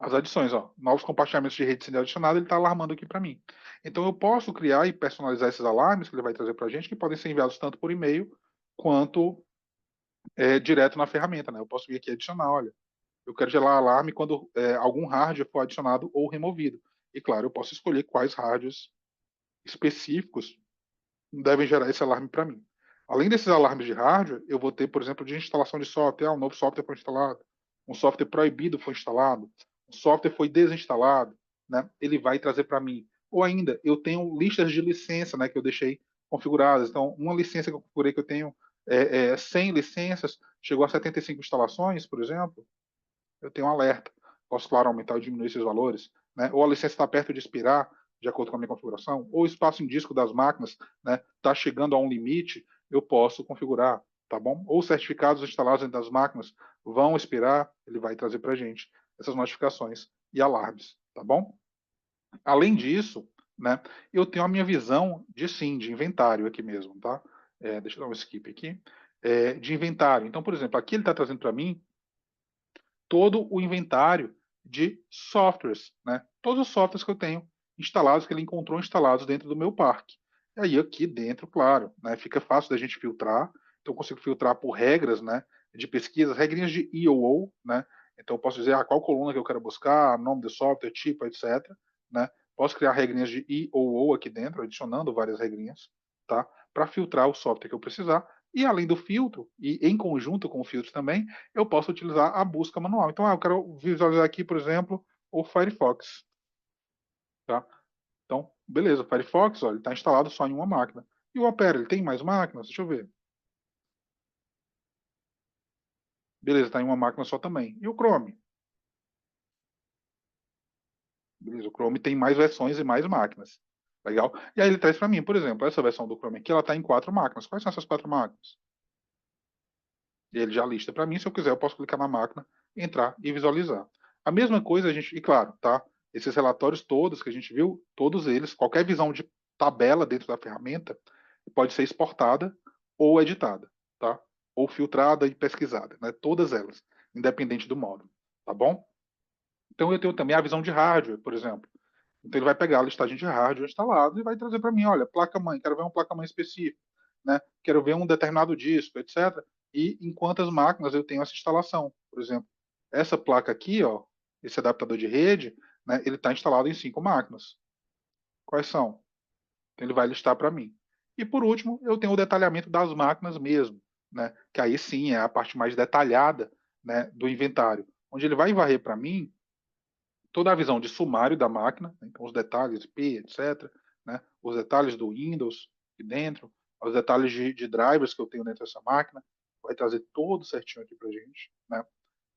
As adições, novos compartilhamentos de rede sendo adicionado, ele está alarmando aqui para mim. Então eu posso criar e personalizar esses alarmes que ele vai trazer para a gente, que podem ser enviados tanto por e-mail quanto direto na ferramenta, né? Eu posso vir aqui e adicionar, olha, eu quero gerar alarme quando algum hardware for adicionado ou removido. E claro, eu posso escolher quais hardwares específicos devem gerar esse alarme para mim. Além desses alarmes de hardware, eu vou ter, por exemplo, de instalação de software. Um novo software foi instalado, um software proibido foi instalado, um software foi desinstalado, né? Ele vai trazer para mim. Ou ainda, eu tenho listas de licença, né, que eu deixei configuradas. Então, uma licença que eu configurei que eu tenho 100 licenças, chegou a 75 instalações, por exemplo, eu tenho um alerta. Posso, claro, aumentar ou diminuir esses valores, né? Ou a licença está perto de expirar, de acordo com a minha configuração, ou o espaço em disco das máquinas está chegando a um limite, eu posso configurar, tá bom? Ou certificados instalados dentro das máquinas vão expirar, ele vai trazer para a gente essas notificações e alarmes, tá bom? Além disso, né, eu tenho a minha visão de inventário aqui mesmo, tá? Deixa eu dar um skip aqui. De inventário. Então, por exemplo, aqui ele está trazendo para mim todo o inventário de softwares, né? Todos os softwares que eu tenho instalados, que ele encontrou instalados dentro do meu parque. E aí aqui dentro, claro, né, fica fácil da gente filtrar. Então eu consigo filtrar por regras, né, de pesquisa, regrinhas de EOO, né? Então eu posso dizer qual coluna que eu quero buscar, nome do software, tipo, etc, né? Posso criar regrinhas de EOO aqui dentro, adicionando várias regrinhas, tá? Para filtrar o software que eu precisar. E além do filtro, e em conjunto com o filtro também, eu posso utilizar a busca manual. Então, eu quero visualizar aqui, por exemplo, o Firefox. Tá? Então, beleza, o Firefox, ele está instalado só em uma máquina. E o Opera, ele tem mais máquinas? Deixa eu ver. Beleza, está em uma máquina só também. E o Chrome? Beleza, o Chrome tem mais versões e mais máquinas. Legal? E aí ele traz para mim, por exemplo, essa versão do Chrome aqui, ela está em 4 máquinas. Quais são essas 4 máquinas? E ele já lista para mim. Se eu quiser, eu posso clicar na máquina, entrar e visualizar. A mesma coisa a gente, e claro, tá? Esses relatórios todos que a gente viu, todos eles, qualquer visão de tabela dentro da ferramenta pode ser exportada ou editada, tá? Ou filtrada e pesquisada, né? Todas elas, independente do módulo, tá bom? Então eu tenho também a visão de hardware, por exemplo. Então ele vai pegar a listagem de hardware instalado e vai trazer para mim, olha, placa-mãe, quero ver uma placa-mãe específica, né? Quero ver um determinado disco, etc. E em quantas máquinas eu tenho essa instalação. Por exemplo, essa placa aqui, esse adaptador de rede, né, ele está instalado em 5 máquinas. Quais são? Então ele vai listar para mim. E por último, eu tenho o detalhamento das máquinas mesmo, né? Que aí sim é a parte mais detalhada, né, do inventário, onde ele vai varrer para mim toda a visão de sumário da máquina, né? Então os detalhes IP, etc., né? Os detalhes do Windows aqui dentro, os detalhes de drivers que eu tenho dentro dessa máquina, vai trazer todo certinho aqui para a gente, né?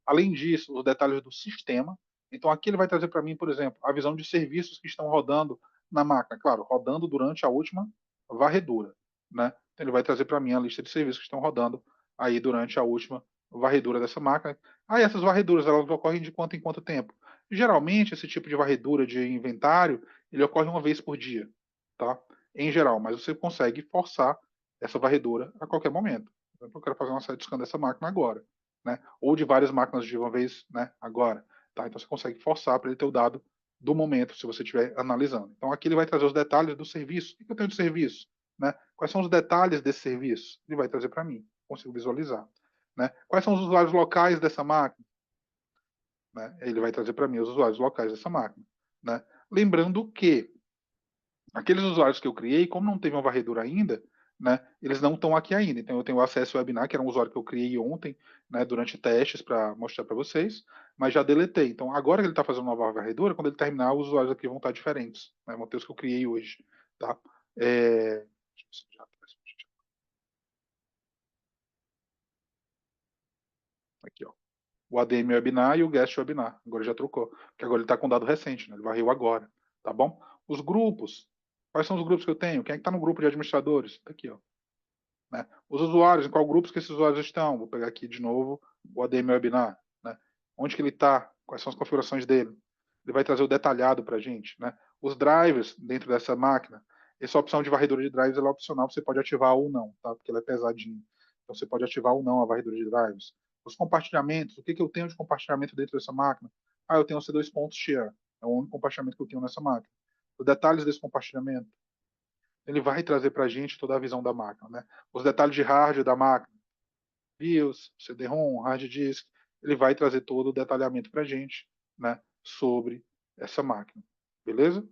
Além disso, os detalhes do sistema. Então, aqui ele vai trazer para mim, por exemplo, a visão de serviços que estão rodando na máquina. Claro, rodando durante a última varredura, né? Então, ele vai trazer para mim a lista de serviços que estão rodando aí durante a última varredura dessa máquina. Aí, essas varreduras, elas ocorrem de quanto em quanto tempo? Geralmente, esse tipo de varredura de inventário, ele ocorre uma vez por dia, tá? Em geral, mas você consegue forçar essa varredura a qualquer momento. Por exemplo, eu quero fazer uma side scan dessa máquina agora, né? Ou de várias máquinas de uma vez, né? Agora, tá? Então você consegue forçar para ele ter o dado do momento, se você estiver analisando. Então aqui ele vai trazer os detalhes do serviço. O que eu tenho de serviço, né? Quais são os detalhes desse serviço? Ele vai trazer para mim, consigo visualizar, né? Quais são os usuários locais dessa máquina? Né? Ele vai trazer para mim os usuários locais dessa máquina, né? Lembrando que aqueles usuários que eu criei, como não teve uma varredura ainda, né, eles não estão aqui ainda. Então eu tenho acesso ao webinar, que era um usuário que eu criei ontem, né, durante testes para mostrar para vocês, mas já deletei. Então agora que ele está fazendo uma nova varredura, quando ele terminar, os usuários aqui vão estar diferentes, né, vão ter os que eu criei hoje, tá? Aqui, ó. O ADM webinar e o guest webinar. Agora já trocou, porque agora ele está com dado recente, né? Ele varreu agora, tá bom? Os grupos. Quais são os grupos que eu tenho? Quem é que está no grupo de administradores? Tá aqui, ó. Né? Os usuários, em qual grupos que esses usuários estão? Vou pegar aqui de novo o ADM Webinar. Né? Onde que ele está? Quais são as configurações dele? Ele vai trazer o detalhado para a gente. Né? Os drivers dentro dessa máquina. Essa opção de varredura de drivers é opcional, você pode ativar ou não, tá? Porque ela é pesadinha. Então você pode ativar ou não a varredura de drivers. Os compartilhamentos. O que eu tenho de compartilhamento dentro dessa máquina? Ah, eu tenho o C2 pontos share. É o único compartilhamento que eu tenho nessa máquina. Os detalhes desse compartilhamento, ele vai trazer para a gente toda a visão da máquina, né? Os detalhes de hardware da máquina, BIOS, CD-ROM, hard disk, ele vai trazer todo o detalhamento para a gente, né? Sobre essa máquina, beleza?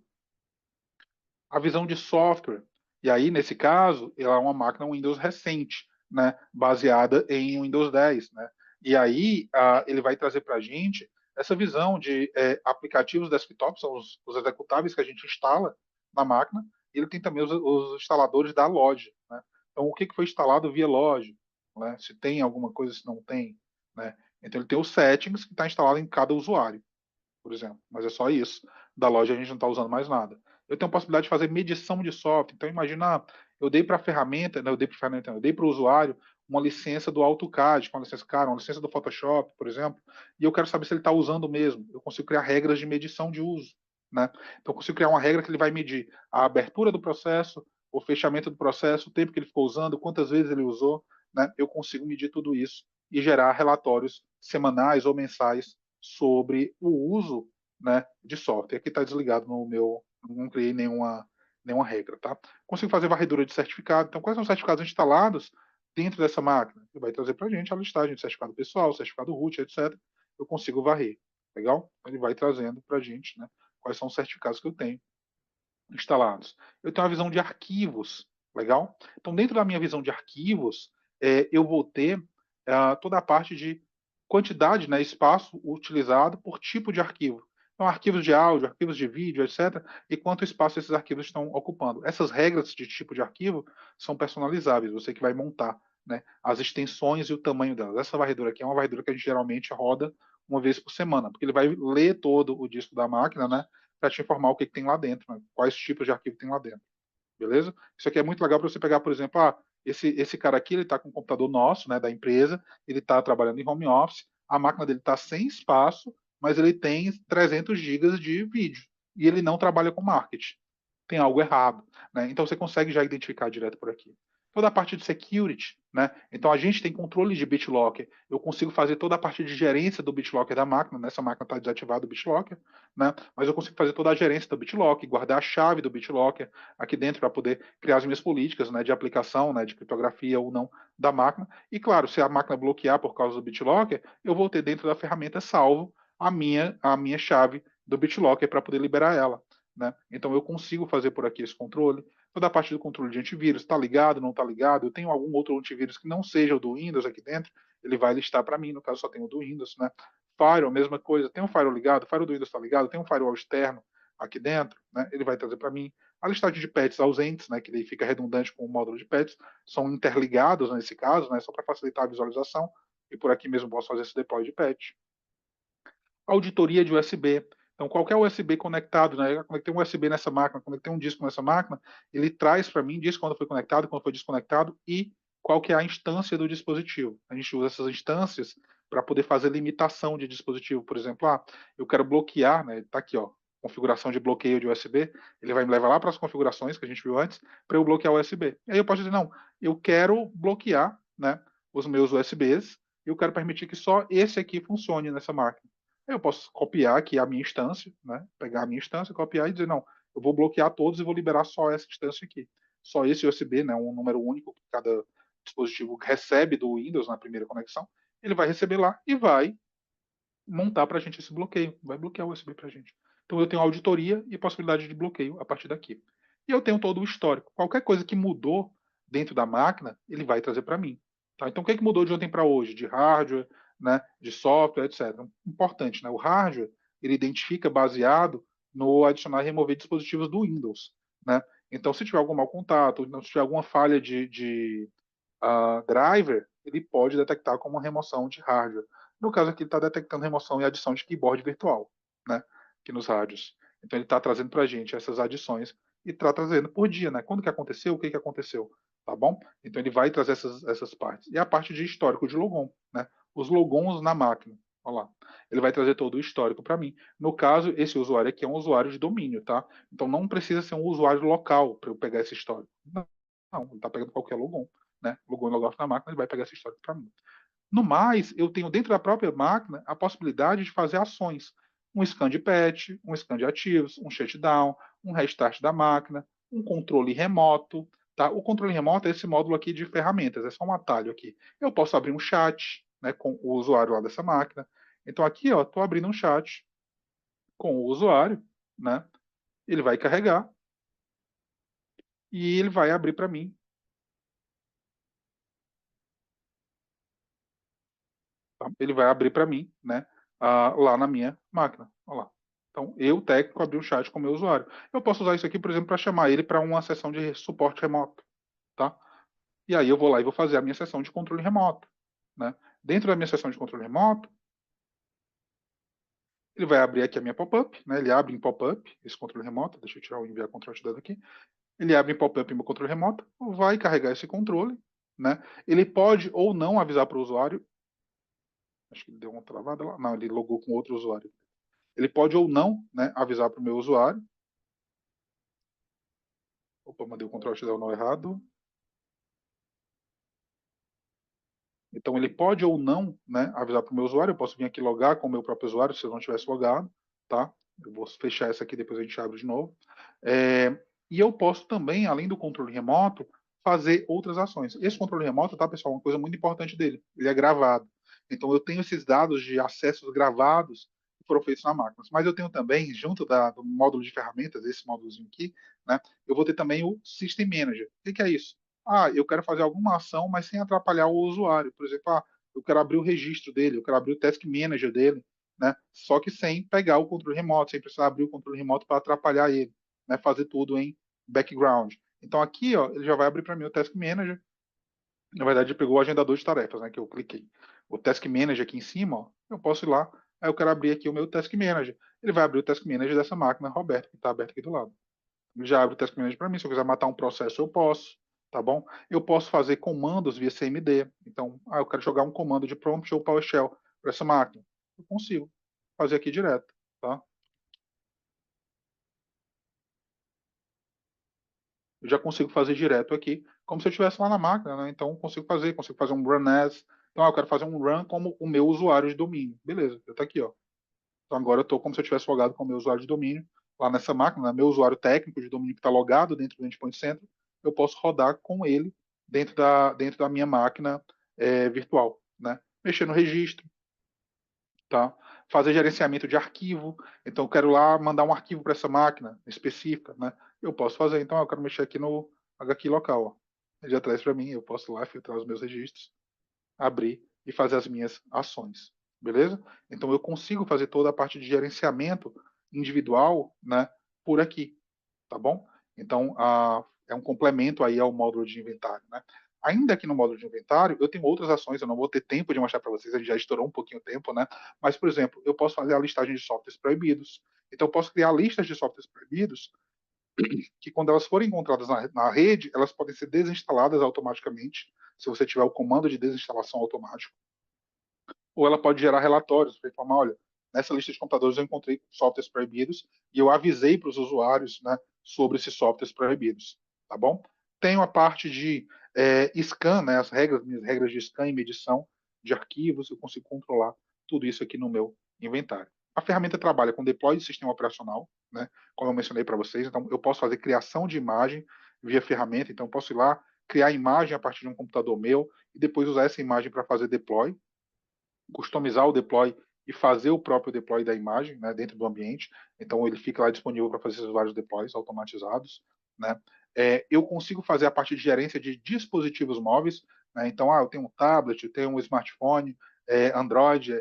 A visão de software, e aí nesse caso, ela é uma máquina Windows recente, né? Baseada em Windows 10, né? E aí ele vai trazer para a gente essa visão de aplicativos desktop, são os executáveis que a gente instala na máquina. Ele tem também os instaladores da loja, né? Então, o que foi instalado via loja, né? Se tem alguma coisa, se não tem, né? Então, ele tem os settings que está instalado em cada usuário, por exemplo, mas é só isso. Da loja a gente não está usando mais nada. Eu tenho a possibilidade de fazer medição de software. Então, imagina, eu dei para a ferramenta, né, eu dei para o usuário uma licença do AutoCAD, uma licença cara, uma licença do Photoshop, por exemplo, e eu quero saber se ele está usando mesmo. Eu consigo criar regras de medição de uso, né? Então, eu consigo criar uma regra que ele vai medir a abertura do processo, o fechamento do processo, o tempo que ele ficou usando, quantas vezes ele usou, né? Eu consigo medir tudo isso e gerar relatórios semanais ou mensais sobre o uso, né, de software. Aqui está desligado no meu, não criei nenhuma regra, tá? Consigo fazer varredura de certificado. Então, quais são os certificados instalados dentro dessa máquina? Ele vai trazer para a gente a listagem de certificado pessoal, certificado root, etc. Eu consigo varrer, legal? Ele vai trazendo para a gente, né, quais são os certificados que eu tenho instalados. Eu tenho uma visão de arquivos, legal? Então, dentro da minha visão de arquivos, eu vou ter toda a parte de quantidade, né, espaço utilizado por tipo de arquivo. Então, arquivos de áudio, arquivos de vídeo, etc. E quanto espaço esses arquivos estão ocupando. Essas regras de tipo de arquivo são personalizáveis, você que vai montar, né, as extensões e o tamanho delas. Essa varredura aqui é uma varredura que a gente geralmente roda uma vez por semana, porque ele vai ler todo o disco da máquina, né, para te informar o que tem lá dentro, né, quais tipos de arquivo tem lá dentro. Beleza? Isso aqui é muito legal para você pegar, por exemplo, esse cara aqui, ele está com um computador nosso, né, da empresa, ele está trabalhando em home office, a máquina dele está sem espaço, mas ele tem 300 gigas de vídeo e ele não trabalha com marketing. Tem algo errado, né? Então você consegue já identificar direto por aqui. Toda a parte de security, né? Então a gente tem controle de BitLocker. Eu consigo fazer toda a parte de gerência do BitLocker da máquina. Nessa máquina está desativado o BitLocker, né? Mas eu consigo fazer toda a gerência do BitLocker, guardar a chave do BitLocker aqui dentro para poder criar as minhas políticas, né, de aplicação, né, de criptografia ou não da máquina. E claro, se a máquina bloquear por causa do BitLocker, eu vou ter dentro da ferramenta salvo a minha chave do BitLocker para poder liberar ela. Né? Então eu consigo fazer por aqui esse controle. Toda a parte do controle de antivírus, está ligado, não está ligado? Eu tenho algum outro antivírus que não seja o do Windows aqui dentro, ele vai listar para mim, no caso só tem o do Windows, né? Firewall, mesma coisa, tem um firewall ligado, o firewall do Windows está ligado, tem um firewall externo aqui dentro, né? Ele vai trazer para mim A listagem de patches ausentes, né, que daí fica redundante com o módulo de patches, são interligados nesse caso, né, só para facilitar a visualização, e por aqui mesmo posso fazer esse deploy de patch. Auditoria de USB. Então, qualquer USB conectado, né, eu conectei um USB nessa máquina, conectei um disco nessa máquina, ele traz para mim, diz quando foi conectado, quando foi desconectado e qual que é a instância do dispositivo. A gente usa essas instâncias para poder fazer limitação de dispositivo. Por exemplo, eu quero bloquear, né, está aqui, ó, configuração de bloqueio de USB, ele vai me levar lá para as configurações que a gente viu antes, para eu bloquear o USB. E aí eu posso dizer, não, eu quero bloquear, né, os meus USBs, e eu quero permitir que só esse aqui funcione nessa máquina. Eu posso copiar aqui a minha instância, né? Pegar a minha instância, copiar e dizer, não, eu vou bloquear todos e vou liberar só essa instância aqui. Só esse USB, né? Um número único que cada dispositivo recebe do Windows na primeira conexão, ele vai receber lá e vai montar para a gente esse bloqueio, vai bloquear o USB para a gente. Então eu tenho auditoria e possibilidade de bloqueio a partir daqui. E eu tenho todo o histórico. Qualquer coisa que mudou dentro da máquina, ele vai trazer para mim. Tá? Então o que, é que mudou de ontem para hoje? De hardware, né, de software, etc. Importante, né? O hardware ele identifica baseado no adicionar e remover dispositivos do Windows. Né? Então se tiver algum mau contato, se tiver alguma falha de driver, ele pode detectar como uma remoção de hardware. No caso aqui, ele está detectando remoção e adição de keyboard virtual, né? Aqui nos rádios. Então ele está trazendo para a gente essas adições e está trazendo por dia, né? Quando que aconteceu, o que que aconteceu, tá bom? Então ele vai trazer essas partes. E a parte de histórico de logon, né? Os logons na máquina. Olha lá. Ele vai trazer todo o histórico para mim. No caso, esse usuário aqui é um usuário de domínio, tá? Então não precisa ser um usuário local para eu pegar esse histórico. Não, ele está pegando qualquer logon, né? Logon e logout na máquina, ele vai pegar esse histórico para mim. No mais, eu tenho dentro da própria máquina a possibilidade de fazer ações. Um scan de patch, um scan de ativos, um shutdown, um restart da máquina, um controle remoto. Tá? O controle remoto é esse módulo aqui de ferramentas, é só um atalho aqui. Eu posso abrir um chat, né, com o usuário lá dessa máquina. Então aqui, estou abrindo um chat com o usuário, né? Ele vai carregar e ele vai abrir para mim. Tá? Ele vai abrir para mim, né, lá na minha máquina. Olha lá. Então, eu, técnico, abri o chat com o meu usuário. Eu posso usar isso aqui, por exemplo, para chamar ele para uma sessão de suporte remoto. Tá? E aí eu vou lá e vou fazer a minha sessão de controle remoto. Né? Dentro da minha sessão de controle remoto, ele vai abrir aqui a minha pop-up, né? Ele abre em pop-up, esse controle remoto. Deixa eu tirar o enviar controle dado aqui. Ele abre em pop-up em meu controle remoto, vai carregar esse controle. Né? Ele pode ou não avisar para o usuário. Acho que ele deu uma travada lá. Não, ele logou com outro usuário. Ele pode ou não, né, avisar para o meu usuário. Opa, mandei o Ctrl X não errado. Então ele pode ou não, né, avisar para o meu usuário. Eu posso vir aqui logar com o meu próprio usuário se eu não tivesse logado, tá? Eu vou fechar essa aqui, depois a gente abre de novo. E eu posso também, além do controle remoto, fazer outras ações. Esse controle remoto, tá, pessoal, uma coisa muito importante dele, ele é gravado. Então eu tenho esses dados de acessos gravados que foram feitos na máquina. Mas eu tenho também, junto do módulo de ferramentas, esse módulozinho aqui, né, eu vou ter também o System Manager. O que é isso? Eu quero fazer alguma ação, mas sem atrapalhar o usuário. Por exemplo, eu quero abrir o registro dele, eu quero abrir o Task Manager dele, né? Só que sem pegar o controle remoto, sem precisar abrir o controle remoto para atrapalhar ele, né? Fazer tudo em background. Então aqui, ele já vai abrir para mim o Task Manager. Na verdade, ele pegou o agendador de tarefas, né? Que eu cliquei. O Task Manager aqui em cima, eu posso ir lá. Aí eu quero abrir aqui o meu Task Manager. Ele vai abrir o Task Manager dessa máquina, Roberto, que está aberto aqui do lado. Ele já abre o Task Manager para mim. Se eu quiser matar um processo, eu posso. Tá bom? Eu posso fazer comandos via CMD. Então, eu quero jogar um comando de prompt ou PowerShell para essa máquina. Eu consigo fazer aqui direto. Tá? Eu já consigo fazer direto aqui, como se eu estivesse lá na máquina, né? Então, consigo fazer um run as. Então, eu quero fazer um run como o meu usuário de domínio. Beleza, já está aqui, ó. Então, agora eu estou como se eu tivesse logado com o meu usuário de domínio lá nessa máquina, né? Meu usuário técnico de domínio que está logado dentro do Endpoint Center, eu posso rodar com ele dentro da minha máquina virtual, né? Mexer no registro, tá? Fazer gerenciamento de arquivo. Então, eu quero lá mandar um arquivo para essa máquina específica, né? Eu posso fazer. Então, eu quero mexer aqui no HQ local. Ó. Ele já traz para mim. Eu posso lá filtrar os meus registros, abrir e fazer as minhas ações. Beleza? Então, eu consigo fazer toda a parte de gerenciamento individual, né? Por aqui. Tá bom? Então, é um complemento aí ao módulo de inventário, né? Ainda aqui no módulo de inventário, eu tenho outras ações, eu não vou ter tempo de mostrar para vocês, a gente já estourou um pouquinho o tempo, né? Mas, por exemplo, eu posso fazer a listagem de softwares proibidos. Então, eu posso criar listas de softwares proibidos que, quando elas forem encontradas na rede, elas podem ser desinstaladas automaticamente, se você tiver o comando de desinstalação automático. Ou ela pode gerar relatórios para informar, olha, nessa lista de computadores eu encontrei softwares proibidos e eu avisei para os usuários, né, sobre esses softwares proibidos, tá bom? Tenho a parte de scan, né, minhas regras de scan e medição de arquivos, eu consigo controlar tudo isso aqui no meu inventário. A ferramenta trabalha com deploy de sistema operacional, né, como eu mencionei para vocês, então eu posso fazer criação de imagem via ferramenta, então eu posso ir lá, criar imagem a partir de um computador meu e depois usar essa imagem para fazer deploy, customizar o deploy e fazer o próprio deploy da imagem, né, dentro do ambiente. Então ele fica lá disponível para fazer esses vários deploys automatizados, né? Eu consigo fazer a parte de gerência de dispositivos móveis, né? Então, eu tenho um tablet, eu tenho um smartphone, Android,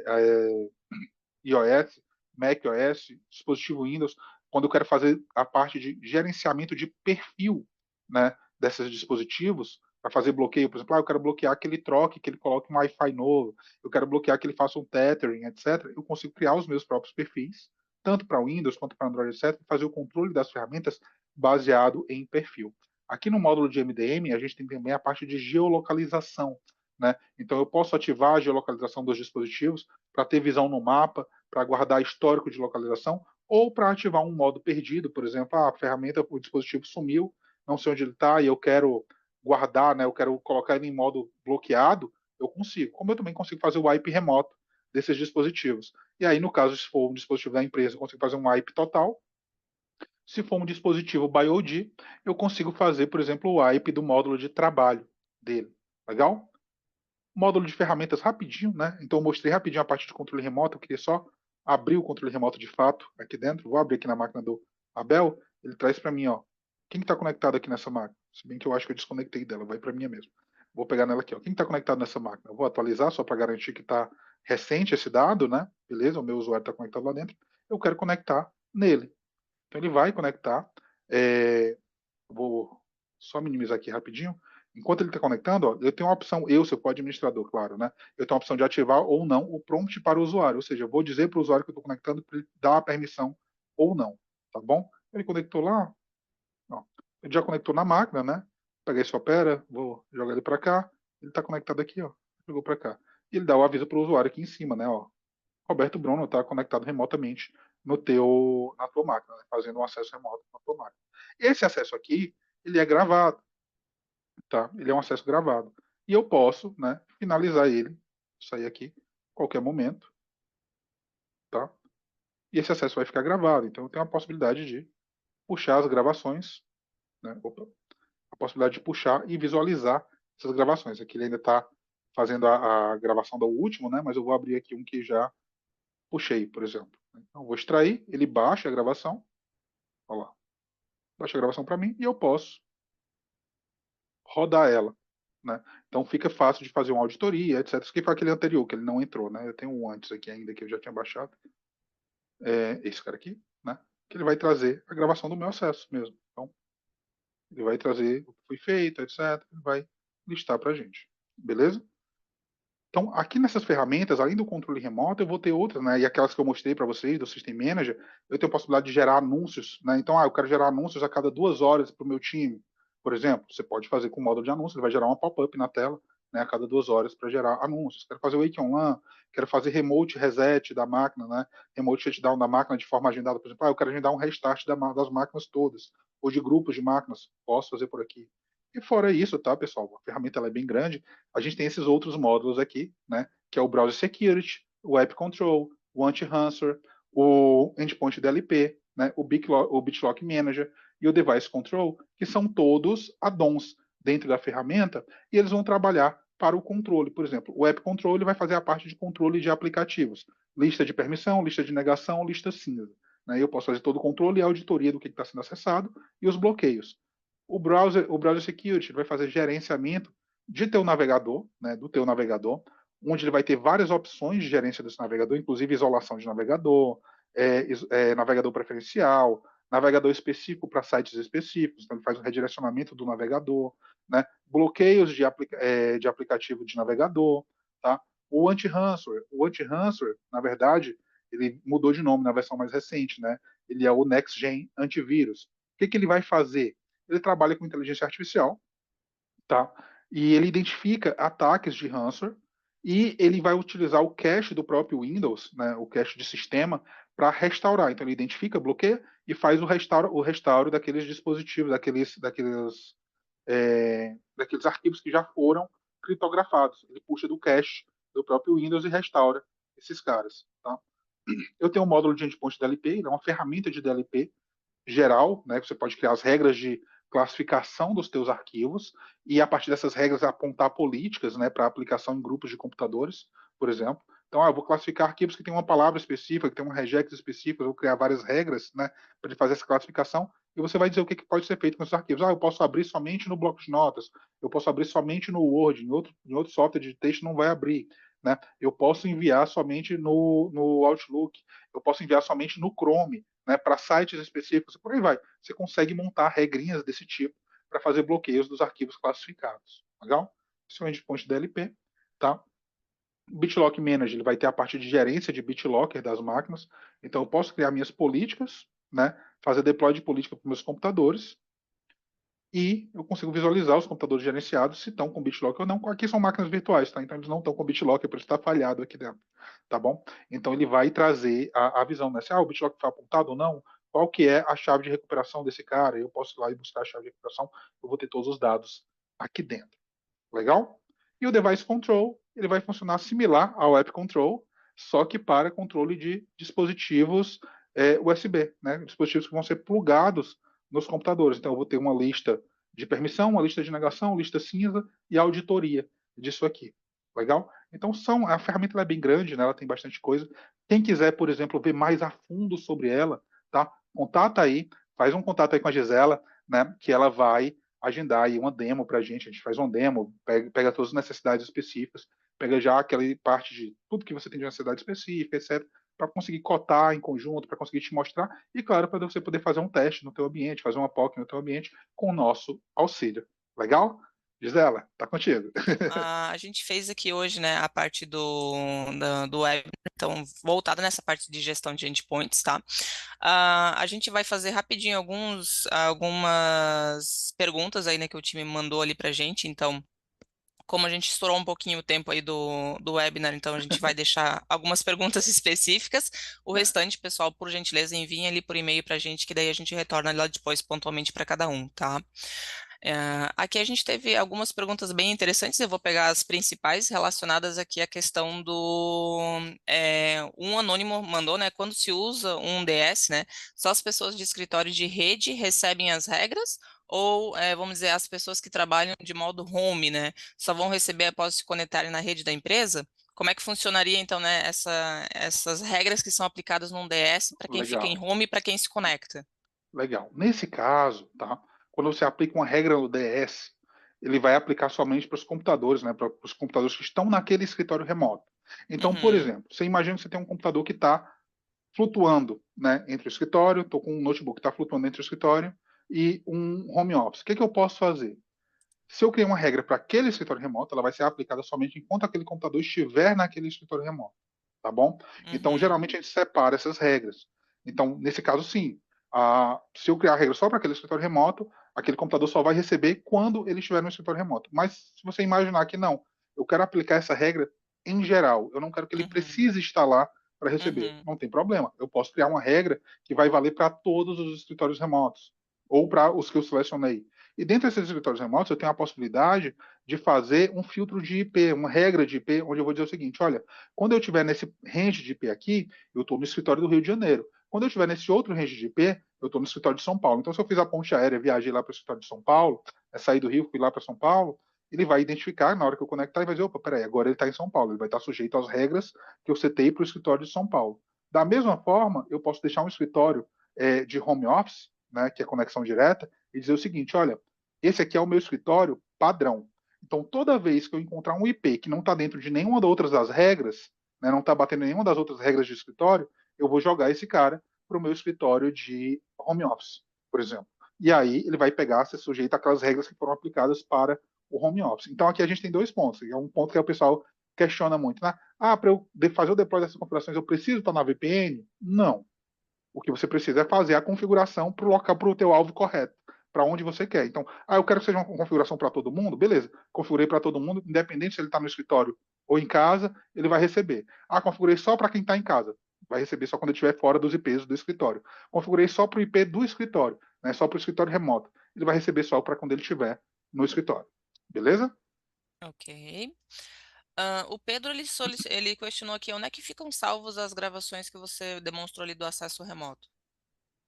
iOS, macOS, dispositivo Windows, quando eu quero fazer a parte de gerenciamento de perfil, né, desses dispositivos, para fazer bloqueio, por exemplo, eu quero bloquear que ele troque, que ele coloque um Wi-Fi novo, eu quero bloquear que ele faça um tethering, etc. Eu consigo criar os meus próprios perfis, tanto para Windows quanto para Android, etc., e fazer o controle das ferramentas baseado em perfil. Aqui no módulo de MDM, a gente tem também a parte de geolocalização, né? Então, eu posso ativar a geolocalização dos dispositivos para ter visão no mapa, para guardar histórico de localização, ou para ativar um modo perdido, por exemplo, a ferramenta, o dispositivo sumiu, não sei onde ele está e eu quero guardar, né, eu quero colocar ele em modo bloqueado, eu consigo. Como eu também consigo fazer o wipe remoto desses dispositivos. E aí, no caso, se for um dispositivo da empresa, eu consigo fazer um wipe total. Se for um dispositivo BioD, eu consigo fazer, por exemplo, o wipe do módulo de trabalho dele. Legal? Módulo de ferramentas rapidinho, né? Então eu mostrei rapidinho a parte de controle remoto, eu queria só abrir o controle remoto de fato aqui dentro. Vou abrir aqui na máquina do Abel, ele traz para mim, ó, quem está conectado aqui nessa máquina? Se bem que eu acho que eu desconectei dela, vai para minha mesmo. Vou pegar nela aqui, ó. Quem está conectado nessa máquina? Eu vou atualizar só para garantir que está recente esse dado, né? Beleza, o meu usuário está conectado lá dentro. Eu quero conectar nele. Então ele vai conectar. Vou só minimizar aqui rapidinho. Enquanto ele está conectando, ó, eu tenho uma opção, se eu for administrador, claro, né? Eu tenho a opção de ativar ou não o prompt para o usuário, ou seja, eu vou dizer para o usuário que eu estou conectando para ele dar a permissão ou não, tá bom? Ele conectou lá, ó, ele já conectou na máquina, né? Peguei esse opera, vou jogar ele para cá, ele está conectado aqui, ó, jogou para cá. E ele dá o aviso para o usuário aqui em cima, né? Ó, Roberto Bruno está conectado remotamente na tua máquina, né? Fazendo um acesso remoto na tua máquina. Esse acesso aqui, ele é gravado, tá? Ele é um acesso gravado. E eu posso, né, finalizar ele, sair aqui, a qualquer momento, tá? E esse acesso vai ficar gravado. Então eu tenho a possibilidade de puxar as gravações, né? Opa, a possibilidade de puxar e visualizar essas gravações. Aqui ele ainda está fazendo a gravação do último, né? Mas eu vou abrir aqui um que já puxei, por exemplo. Então eu vou extrair, ele baixa a gravação, olha lá, baixa a gravação para mim e eu posso rodar ela, né? Então fica fácil de fazer uma auditoria, etc. Isso que foi aquele anterior, que ele não entrou, né? Eu tenho um antes aqui ainda que eu já tinha baixado, esse cara aqui, né? Que ele vai trazer a gravação do meu acesso mesmo. Então ele vai trazer o que foi feito, etc. Ele vai listar para a gente, beleza? Então, aqui nessas ferramentas, além do controle remoto, eu vou ter outras, né? E aquelas que eu mostrei para vocês, do System Manager, eu tenho a possibilidade de gerar anúncios, né? Então, eu quero gerar anúncios a cada 2 horas para o meu time. Por exemplo, você pode fazer com o módulo de anúncios, ele vai gerar uma pop-up na tela, né? A cada 2 horas para gerar anúncios. Quero fazer wake on LAN, quero fazer remote reset da máquina, né? Remote shutdown da máquina de forma agendada. Por exemplo, eu quero agendar um restart das máquinas todas, ou de grupos de máquinas. Posso fazer por aqui. E fora isso, tá, pessoal? A ferramenta ela é bem grande. A gente tem esses outros módulos aqui, né? Que é o Browser Security, o App Control, o Anti-Ransom, o Endpoint DLP, né? O BitLock Manager e o Device Control, que são todos add-ons dentro da ferramenta e eles vão trabalhar para o controle. Por exemplo, o App Control ele vai fazer a parte de controle de aplicativos, lista de permissão, lista de negação, lista cinza. Né? Eu posso fazer todo o controle e a auditoria do que está sendo acessado e os bloqueios. O browser Security vai fazer gerenciamento de teu navegador, né, do teu navegador, onde ele vai ter várias opções de gerência desse navegador, inclusive isolação de navegador, navegador preferencial, navegador específico para sites específicos, então ele faz o redirecionamento do navegador, né? Bloqueios de aplicativo de navegador, tá? O anti-ransomware, na verdade, ele mudou de nome na versão mais recente, né? Ele é o Next Gen Antivírus. O que ele vai fazer? Ele trabalha com inteligência artificial, tá? E ele identifica ataques de ransomware e ele vai utilizar o cache do próprio Windows, né, o cache de sistema, para restaurar. Então ele identifica, bloqueia e faz o restauro daqueles dispositivos, daqueles arquivos que já foram criptografados. Ele puxa do cache do próprio Windows e restaura esses caras. Tá? Eu tenho um módulo de endpoint DLP, ele é uma ferramenta de DLP geral, né? Você pode criar as regras de classificação dos teus arquivos e a partir dessas regras apontar políticas, né, para aplicação em grupos de computadores, por exemplo. Então, eu vou classificar arquivos que têm uma palavra específica, que tem uma regex específica, eu vou criar várias regras, né, para ele fazer essa classificação e você vai dizer o que pode ser feito com esses arquivos. Eu posso abrir somente no bloco de notas, eu posso abrir somente no Word, em outro software de texto não vai abrir, né? Eu posso enviar somente no Outlook, eu posso enviar somente no Chrome, né, para sites específicos, e por aí vai. Você consegue montar regrinhas desse tipo para fazer bloqueios dos arquivos classificados. Legal? Esse é o endpoint DLP. Tá? O BitLocker Manager ele vai ter a parte de gerência de BitLocker das máquinas. Então, eu posso criar minhas políticas, né, fazer deploy de política para meus computadores, e eu consigo visualizar os computadores gerenciados se estão com BitLocker ou não. Aqui são máquinas virtuais, tá? Então eles não estão com BitLocker, por isso está falhado aqui dentro, tá bom? Então ele vai trazer a visão, né? Se o BitLocker foi apontado ou não, qual que é a chave de recuperação desse cara, eu posso ir lá e buscar a chave de recuperação, eu vou ter todos os dados aqui dentro. Legal? E o Device Control, ele vai funcionar similar ao App Control, só que para controle de dispositivos USB, né? Dispositivos que vão ser plugados nos computadores. Então, eu vou ter uma lista de permissão, uma lista de negação, lista cinza e auditoria disso aqui. Legal? Então, a ferramenta é bem grande, né? Ela tem bastante coisa. Quem quiser, por exemplo, ver mais a fundo sobre ela, tá? Contata aí, faz um contato aí com a Gisela, né? Que ela vai agendar aí uma demo para a gente faz uma demo, pega todas as necessidades específicas, pega já aquela parte de tudo que você tem de necessidade específica, etc., para conseguir cotar em conjunto, para conseguir te mostrar, e claro, para você poder fazer um teste no teu ambiente, fazer uma POC no teu ambiente com o nosso auxílio. Legal? Gisela, tá contigo. A gente fez aqui hoje, né, a parte do web, então, voltada nessa parte de gestão de endpoints, tá? A gente vai fazer rapidinho algumas perguntas aí, né, que o time mandou ali pra gente, então, como a gente estourou um pouquinho o tempo aí do webinar, então a gente vai deixar algumas perguntas específicas. O restante, pessoal, por gentileza, enviem ali por e-mail pra gente, que daí a gente retorna lá depois pontualmente para cada um, tá? Aqui a gente teve algumas perguntas bem interessantes, eu vou pegar as principais relacionadas aqui à questão um anônimo mandou, né, quando se usa um DS, né, só as pessoas de escritório de rede recebem as regras, ou, vamos dizer, as pessoas que trabalham de modo home, né, só vão receber após se conectarem na rede da empresa? Como é que funcionaria, então, né, essas regras que são aplicadas num DS para quem fica em Legal, home e para quem se conecta? legal. Nesse caso, tá? Quando você aplica uma regra no DS, ele vai aplicar somente para os computadores, né? Para os computadores que estão naquele escritório remoto. Então, por Uhum, exemplo, você imagina que você tem um computador que está flutuando, né, entre o escritório, estou com um notebook que está flutuando entre o escritório e um home office. O que eu posso fazer? Se eu criar uma regra para aquele escritório remoto, ela vai ser aplicada somente enquanto aquele computador estiver naquele escritório remoto, tá bom? Então, uhum, geralmente a gente separa essas regras. Então, nesse caso, sim, se eu criar a regra só para aquele escritório remoto, aquele computador só vai receber quando ele estiver no escritório remoto. Mas se você imaginar que não, eu quero aplicar essa regra em geral, eu não quero que ele uhum, precise estar lá para receber. uhum. Não tem problema. Eu posso criar uma regra que vai valer para todos os escritórios remotos ou para os que eu selecionei. E dentro desses escritórios remotos, eu tenho a possibilidade de fazer um filtro de IP, uma regra de IP, onde eu vou dizer o seguinte: olha, quando eu estiver nesse range de IP aqui, eu estou no escritório do Rio de Janeiro. Quando eu estiver nesse outro range de IP, eu estou no escritório de São Paulo. Então, se eu fiz a ponte aérea, viajei lá para o escritório de São Paulo, saí do Rio, fui lá para São Paulo, ele vai identificar na hora que eu conectar e vai dizer: opa, peraí, agora ele está em São Paulo, ele vai estar sujeito às regras que eu setei para o escritório de São Paulo. Da mesma forma, eu posso deixar um escritório de home office, né, que é conexão direta, e dizer o seguinte: olha, esse aqui é o meu escritório padrão. Então, toda vez que eu encontrar um IP que não está dentro de nenhuma das outras das regras, né, não está batendo nenhuma das outras regras de escritório, eu vou jogar esse cara para o meu escritório de home office, por exemplo. E aí ele vai pegar, ser sujeito àquelas regras que foram aplicadas para o home office. Então aqui a gente tem dois pontos. É um ponto que o pessoal questiona muito, né? Ah, para eu fazer o deploy dessas configurações, eu preciso estar na VPN? Não. O que você precisa é fazer a configuração para o local, para o teu alvo correto, para onde você quer. Então, eu quero que seja uma configuração para todo mundo, beleza? Configurei para todo mundo, independente se ele está no escritório ou em casa, ele vai receber. Configurei só para quem está em casa, vai receber só quando ele estiver fora dos IPs do escritório. Configurei só para o IP do escritório, né? Só para o escritório remoto, ele vai receber só para quando ele estiver no escritório, beleza? Ok. O Pedro, ele questionou aqui, onde é que ficam salvos as gravações que você demonstrou ali do acesso remoto?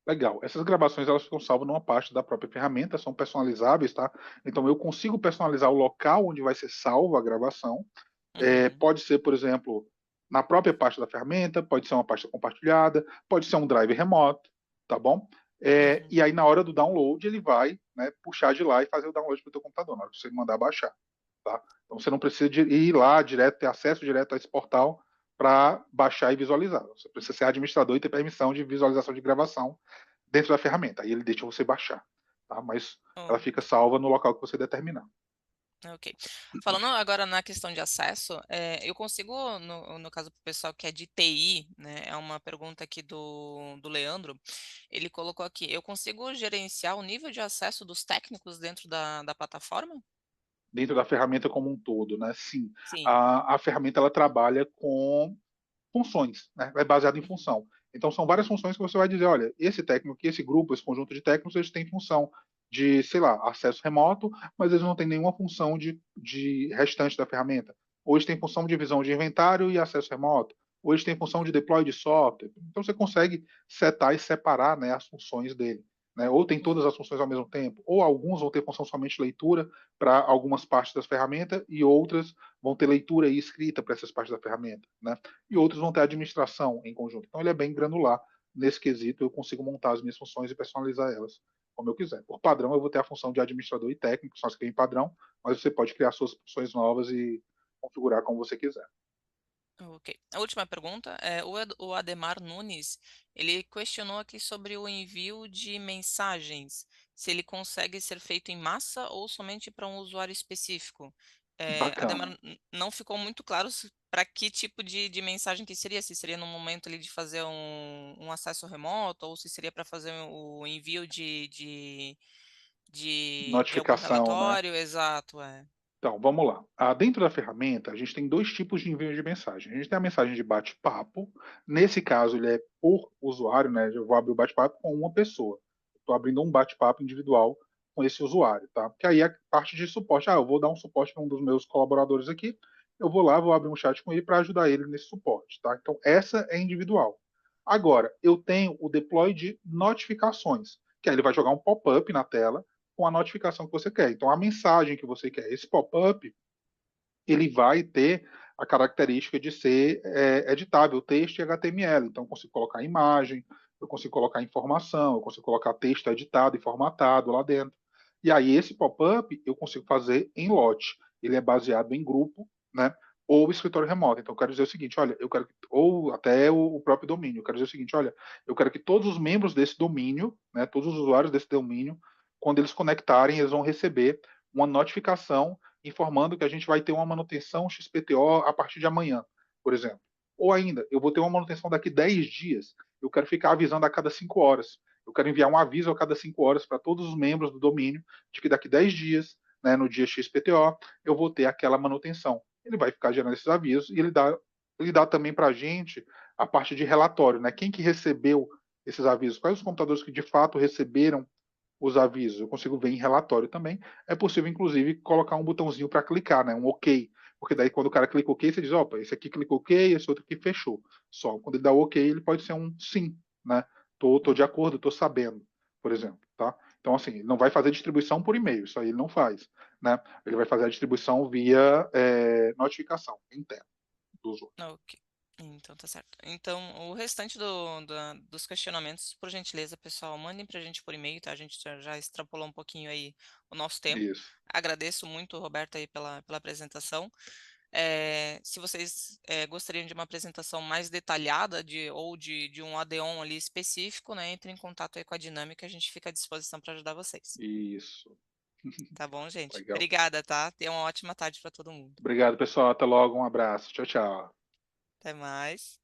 Legal. Essas gravações elas ficam salvas numa parte da própria ferramenta, são personalizáveis, tá? Então eu consigo personalizar o local onde vai ser salva a gravação. Uhum, Pode ser, por exemplo, na própria pasta da ferramenta, pode ser uma pasta compartilhada, pode ser um drive remoto, tá bom? uhum. E aí na hora do download ele vai, né, puxar de lá e fazer o download para o teu computador, na hora que você mandar baixar, tá? Então você não precisa ir lá direto, ter acesso direto a esse portal para baixar e visualizar. Você precisa ser administrador e ter permissão de visualização de gravação dentro da ferramenta. Aí ele deixa você baixar, tá? Mas ela fica Ok. salva no local que você determinar. Ok. Falando agora na questão de acesso, eu consigo, no caso do pessoal que é de TI, né, é uma pergunta aqui do Leandro, ele colocou aqui, eu consigo gerenciar o nível de acesso dos técnicos dentro da plataforma? Dentro da ferramenta como um todo, né? Sim, Sim. a ferramenta ela trabalha com funções, né? É baseada em Uhum, função. Então são várias funções que você vai dizer, olha, esse técnico aqui, esse grupo, esse conjunto de técnicos, eles têm função de, sei lá, acesso remoto, mas eles não têm nenhuma função de restante da ferramenta. Hoje tem função de visão de inventário e acesso remoto. Hoje tem função de deploy de software. Então você consegue setar e separar, né, as funções dele. Né? Ou tem todas uhum. as funções ao mesmo tempo, ou alguns vão ter função somente leitura para algumas partes das ferramentas e outras vão ter leitura e escrita para essas partes da ferramenta. Né? E outros vão ter administração em conjunto. Então ele é bem granular nesse quesito, eu consigo montar as minhas funções e personalizar elas como eu quiser. Por padrão, eu vou ter a função de administrador e técnico, que são as que tem padrão, mas você pode criar suas funções novas e configurar como você quiser. Ok. A última pergunta é o Ademar Nunes, ele questionou aqui sobre o envio de mensagens, se ele consegue ser feito em massa ou somente para um usuário específico. Ademar, Bacana. não ficou muito claro para que tipo de mensagem que seria, se seria no momento ali de fazer um acesso remoto ou se seria para fazer o envio de algum Notificação, né? relatório, exato, é. Então, vamos lá. Dentro da ferramenta, a gente tem dois tipos de envio de mensagem. A gente tem a mensagem de bate-papo. Nesse caso, ele é por usuário, né? Eu vou abrir o bate-papo com uma pessoa. Estou abrindo um bate-papo individual com esse usuário, tá? Que aí é a parte de suporte. Eu vou dar um suporte para um dos meus colaboradores aqui. Eu vou lá, vou abrir um chat com ele para ajudar ele nesse suporte, tá? Então, essa é individual. Agora, eu tenho o deploy de notificações, que aí ele vai jogar um pop-up na tela com a notificação que você quer. Então, a mensagem que você quer, esse pop-up, ele vai ter a característica de ser editável, texto e HTML. Então, eu consigo colocar imagem, eu consigo colocar informação, eu consigo colocar texto editado e formatado lá dentro. E aí, esse pop-up eu consigo fazer em lote. Ele é baseado em grupo, né? Ou escritório remoto. Então, eu quero dizer o seguinte: olha, eu quero que, ou até o próprio domínio. Eu quero dizer o seguinte: olha, eu quero que todos os membros desse domínio, né, todos os usuários desse domínio, quando eles conectarem, eles vão receber uma notificação informando que a gente vai ter uma manutenção XPTO a partir de amanhã, por exemplo. Ou ainda, eu vou ter uma manutenção daqui 10 dias, eu quero ficar avisando a cada 5 horas. Eu quero enviar um aviso a cada 5 horas para todos os membros do domínio de que daqui 10 dias, né, no dia XPTO, eu vou ter aquela manutenção. Ele vai ficar gerando esses avisos e ele dá também para a gente a parte de relatório, né? Quem que recebeu esses avisos? Quais os computadores que de fato receberam os avisos, eu consigo ver em relatório também. É possível, inclusive, colocar um botãozinho para clicar, né? Um OK. Porque daí, quando o cara clica OK, você diz: opa, esse aqui clicou OK, esse outro aqui fechou. Só quando ele dá OK, ele pode ser um sim, né? Tô de Uhum. acordo, tô sabendo, por exemplo, tá? Então, assim, ele não vai fazer distribuição por e-mail, isso aí ele não faz, né? Ele vai fazer a distribuição via notificação interna do usuário. Ok. Então tá certo. Então, o restante dos questionamentos, por gentileza, pessoal, mandem pra gente por e-mail, tá? A gente já extrapolou um pouquinho aí o nosso tempo. Isso. Agradeço muito, Roberto, aí pela apresentação. Se vocês gostariam de uma apresentação mais detalhada ou de um add-on ali específico, né, entre em contato aí com a Dinâmica, a gente fica à disposição para ajudar vocês. Isso. Tá bom, gente? Legal. Obrigada, tá? Tenha uma ótima tarde para todo mundo. Obrigado, pessoal. Até logo. Um abraço. Tchau, tchau. Até mais.